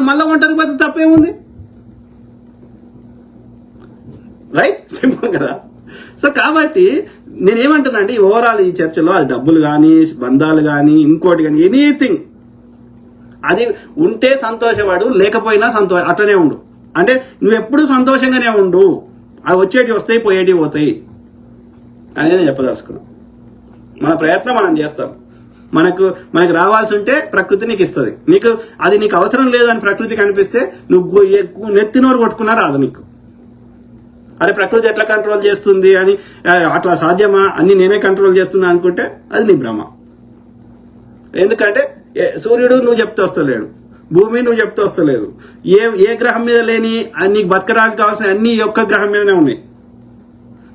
మళ్ళీ ఒంటరి బతికి తప్పేముంది, రైట్? సింపుల్ కదా. సో కాబట్టి నేనేమంటున్నా అంటే ఓవరాల్ ఈ చర్చలో అది డబ్బులు కానీ, బంధాలు కానీ, ఇంకోటి కానీ, ఎనీథింగ్, అది ఉంటే సంతోషపడు, లేకపోయినా అట్లనే ఉండు. అంటే నువ్వు ఎప్పుడు సంతోషంగానే ఉండు, అవి వచ్చేటి వస్తాయి, పోయేటివి పోతాయి అనేది నేను చెప్పదలుచుకున్నాను. మన ప్రయత్నం మనం చేస్తాం. మనకు రావాల్సి ఉంటే ప్రకృతి నీకు ఇస్తుంది. అది నీకు అవసరం లేదు అని ప్రకృతికి అనిపిస్తే నువ్వు నెత్తినోరు కొట్టుకున్నా రాదు నీకు. అరే ప్రకృతి ఎట్లా కంట్రోల్ చేస్తుంది అని, అట్లా సాధ్యమా, అన్ని నేనే కంట్రోల్ చేస్తున్నా అనుకుంటే అది నీ భ్రమ. ఎందుకంటే సూర్యుడు నువ్వు చెప్తే వస్తలేడు, భూమి నువ్వు చెప్తే వస్తలేదు, ఏ గ్రహం మీద లేని నీకు బతకడానికి కావాల్సిన అన్ని ఒక్క గ్రహం మీదనే ఉన్నాయి.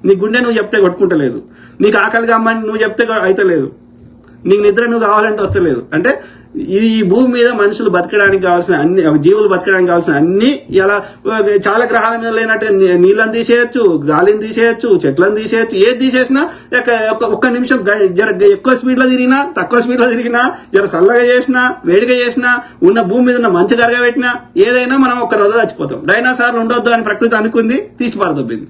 నీ గుండె నువ్వు చెప్తే కొట్టుకుంటలేదు, నీకు ఆకలి కమ్మని నువ్వు చెప్తే అయితలేదు, నీకు నిద్ర నువ్వు కావాలంటే వస్తలేదు. అంటే ఈ భూమి మీద మనుషులు బతకడానికి కావాల్సిన అన్ని, జీవులు బతకడానికి కావాల్సిన అన్ని ఇలా చాలా గ్రహాల మీద లేనట్టే నీళ్ళని తీసేయచ్చు, గాలిని తీసేయచ్చు, చెట్లను తీసేయచ్చు. ఏది తీసేసినా ఒక్క నిమిషం జర ఎక్కువ స్పీడ్లో తిరిగినా, తక్కువ స్పీడ్లో తిరిగినా, జర చల్లగా చేసినా, వేడిగా చేసినా, ఉన్న భూమి మీద ఉన్న మంచి కరగబెట్టినా, ఏదైనా మనం ఒక్క రోజు చచ్చిపోతాం. డైనాసార్లు ఉండొద్దు అని ప్రకృతి అనుకుంది, తీసి పారదొబ్బింది.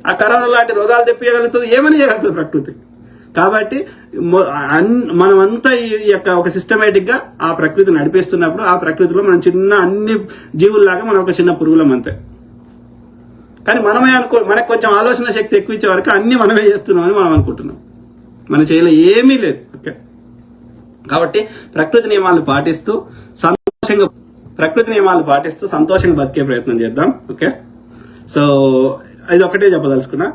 ఆ కరోనా లాంటి రోగాలు తెప్పియగలుగుతుంది, ఏమని చేయగలుగుతుంది ప్రకృతి. కాబట్టి మనమంతా ఈ యొక్క ఒక సిస్టమేటిక్ గా ఆ ప్రకృతి నడిపిస్తున్నప్పుడు ఆ ప్రకృతిలో మనం చిన్న అన్ని జీవుల్లాగా మనం ఒక చిన్న పురుగులం అంతే. కానీ మనమే మనకు కొంచెం ఆలోచన శక్తి ఎక్కువ ఇచ్చే వరకు అన్ని మనమే చేస్తున్నాం అని మనం అనుకుంటున్నాం. మన చేయలో ఏమీ లేదు. ఓకే, కాబట్టి ప్రకృతి నియమాలను పాటిస్తూ సంతోషంగా బతికే ప్రయత్నం చేద్దాం. ఓకే, సో ఇది ఒకటే చెప్పదలుచుకున్నా.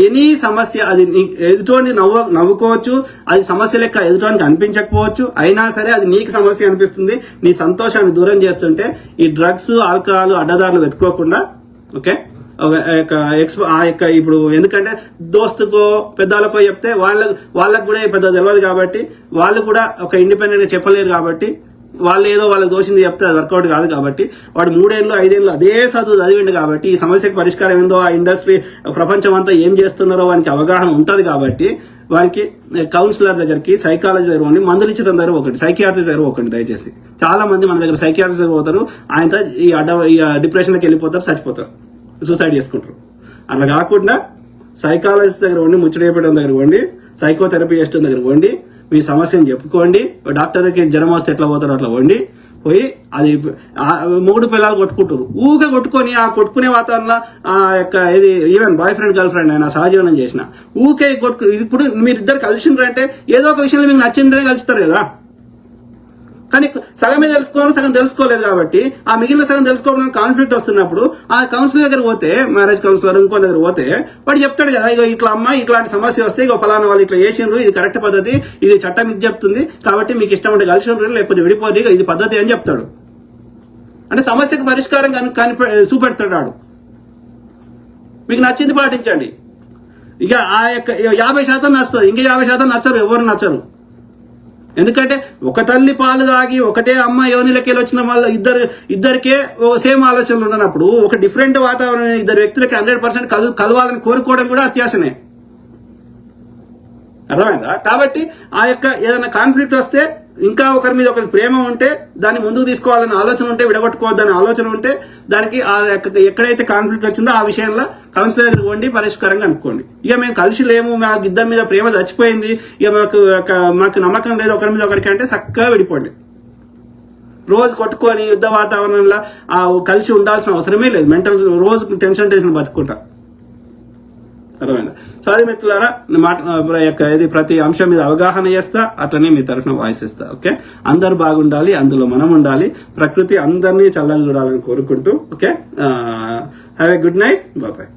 ఎనీ సమస్య అది ఎదుటోని నవ్వుకోవచ్చు, అది సమస్య లెక్క ఎదుటోనికి అనిపించకపోవచ్చు, అయినా సరే అది నీకు సమస్య అనిపిస్తుంది. నీ సంతోషాన్ని దూరం చేస్తుంటే ఈ డ్రగ్స్, ఆల్కహాల్ అడ్డదారులు వెతుక్కోకుండా, ఓకే, ఇప్పుడు ఎందుకంటే దోస్తుకో పెద్దలకో చెప్తే వాళ్ళకు కూడా పెద్ద తెలియదు కాబట్టి, వాళ్ళు కూడా ఒక ఇండిపెండెంట్ గా చెప్పలేరు కాబట్టి, వాళ్ళు ఏదో వాళ్ళకి దోషింది చెప్తే అది వర్కౌట్ కాదు కాబట్టి, వాడు 3 ఏళ్ళు 5 ఏళ్ళు అదే చదివిండు కాబట్టి ఈ సమస్యకు పరిష్కారం ఏందో, ఆ ఇండస్ట్రీ ప్రపంచం అంతా ఏం చేస్తున్నారో వానికి అవగాహన ఉంటుంది కాబట్టి వానికి కౌన్సిలర్ దగ్గరికి, సైకాలజీ దగ్గర ఉండి, మందులు ఇచ్చడం దగ్గర ఒకటి, సైకియాట్రిస్ట్ దగ్గర ఒకటి. దయచేసి చాలా మంది మన దగ్గర సైకియాట్రిస్ట్ దగ్గర పోతారు, ఆయనతో ఈ డిప్రెషన్లోకి వెళ్ళిపోతారు, చచ్చిపోతారు, సూసైడ్ చేసుకుంటారు. అట్లా కాకుండా సైకాలజిస్ట్ దగ్గర ఉండి, ముచ్చటేపడం దగ్గర ఉండి, సైకోథెరపిస్ట్ దగ్గర ఉండి మీ సమస్యను చెప్పుకోండి. డాక్టర్ దగ్గరికి జ్వరం వస్తే ఎట్లా పోతారో అట్లా వండి పోయి, అది 3 పిల్లలు కొట్టుకుంటారు, ఊగా కొట్టుకొని ఆ కొట్టుకునే వాతావరణంలో ఆ యొక్క ఇది even boy friend girl friend అయినా సహజీవనం చేసిన ఊకే ఇప్పుడు మీరిద్దరు కలిసిండ్రంటే ఏదో ఒక విషయంలో మీకు నచ్చిందనే కలుస్తారు కదా. కానీ సగమే తెలుసుకోవాలి, సగం తెలుసుకోలేదు కాబట్టి ఆ మిగిలిన సగం తెలుసుకోవడానికి కాన్ఫ్లిక్ట్ వస్తున్నప్పుడు ఆ కౌన్సిలర్ దగ్గర పోతే, మ్యారేజ్ కౌన్సిలర్ ఇంకో దగ్గర పోతే వాడు చెప్తాడు కదా, ఇగో ఇట్లా అమ్మాయి ఇట్లాంటి సమస్య వస్తే ఇగో ఫలానా వాళ్ళు ఇట్లా చేసిండ్రు, ఇది కరెక్ట్ పద్ధతి, ఇది చట్టం ఇది చెప్తుంది కాబట్టి మీకు ఇష్టం ఉంటే కలిసి ఉండరు, లేకపోతే విడిపోతే ఇది పద్ధతి అని చెప్తాడు. అంటే సమస్యకు పరిష్కారం చూపెడతాడు వాడు. మీకు నచ్చింది పాటించండి. ఇక ఆ యొక్క 50% నచ్చుతుంది, ఇంకా 50% నచ్చరు, ఎవరు నచ్చరు. ఎందుకంటే ఒక తల్లి పాలు తాగి ఒకటే అమ్మ యోనిలకి వచ్చిన వాళ్ళ ఇద్దరికే సేమ్ ఆలోచనలు ఉన్నప్పుడు ఒక డిఫరెంట్ వాతావరణం ఇద్దరు వ్యక్తులకి 100% కలవాలని కోరుకోవడం కూడా అత్యాశనే. అర్థమైందా? కాబట్టి ఆ యొక్క ఏదైనా కాన్ఫ్లిక్ట్ వస్తే, ఇంకా ఒకరి మీద ఒకరికి ప్రేమ ఉంటే, దాన్ని ముందుకు తీసుకోవాలని ఆలోచన ఉంటే, విడగొట్టుకోవద్దని ఆలోచన ఉంటే, దానికి ఆ ఎక్కడైతే కాన్ఫ్లిక్ట్ వచ్చిందో ఆ విషయంలో కౌన్సిలర్ ఎదుర్కోండి, పరిష్కారంగా అనుకోండి. ఇక మేము కలిసి లేము, మాకు ఇద్దరి మీద ప్రేమ చచ్చిపోయింది, ఇక మాకు నమ్మకం లేదు ఒకరి మీద ఒకరికి అంటే చక్కగా విడిపోండి. రోజు కొట్టుకొని యుద్ధ వాతావరణంలో కలిసి ఉండాల్సిన అవసరమే లేదు. మెంటల్ రోజు టెన్షన్ బతుకుంటా. అర్థమైందా? సో అది మిత్రులారా, ఇది ప్రతి అంశం మీద అవగాహన చేస్తా, అట్లనే మీ తరఫున వాయిస్ ఇస్తా. ఓకే, అందరు బాగుండాలి, అందులో మనం ఉండాలి, ప్రకృతి అందరినీ చల్లగా చూడాలని కోరుకుంటూ, okay, have a good night, bye.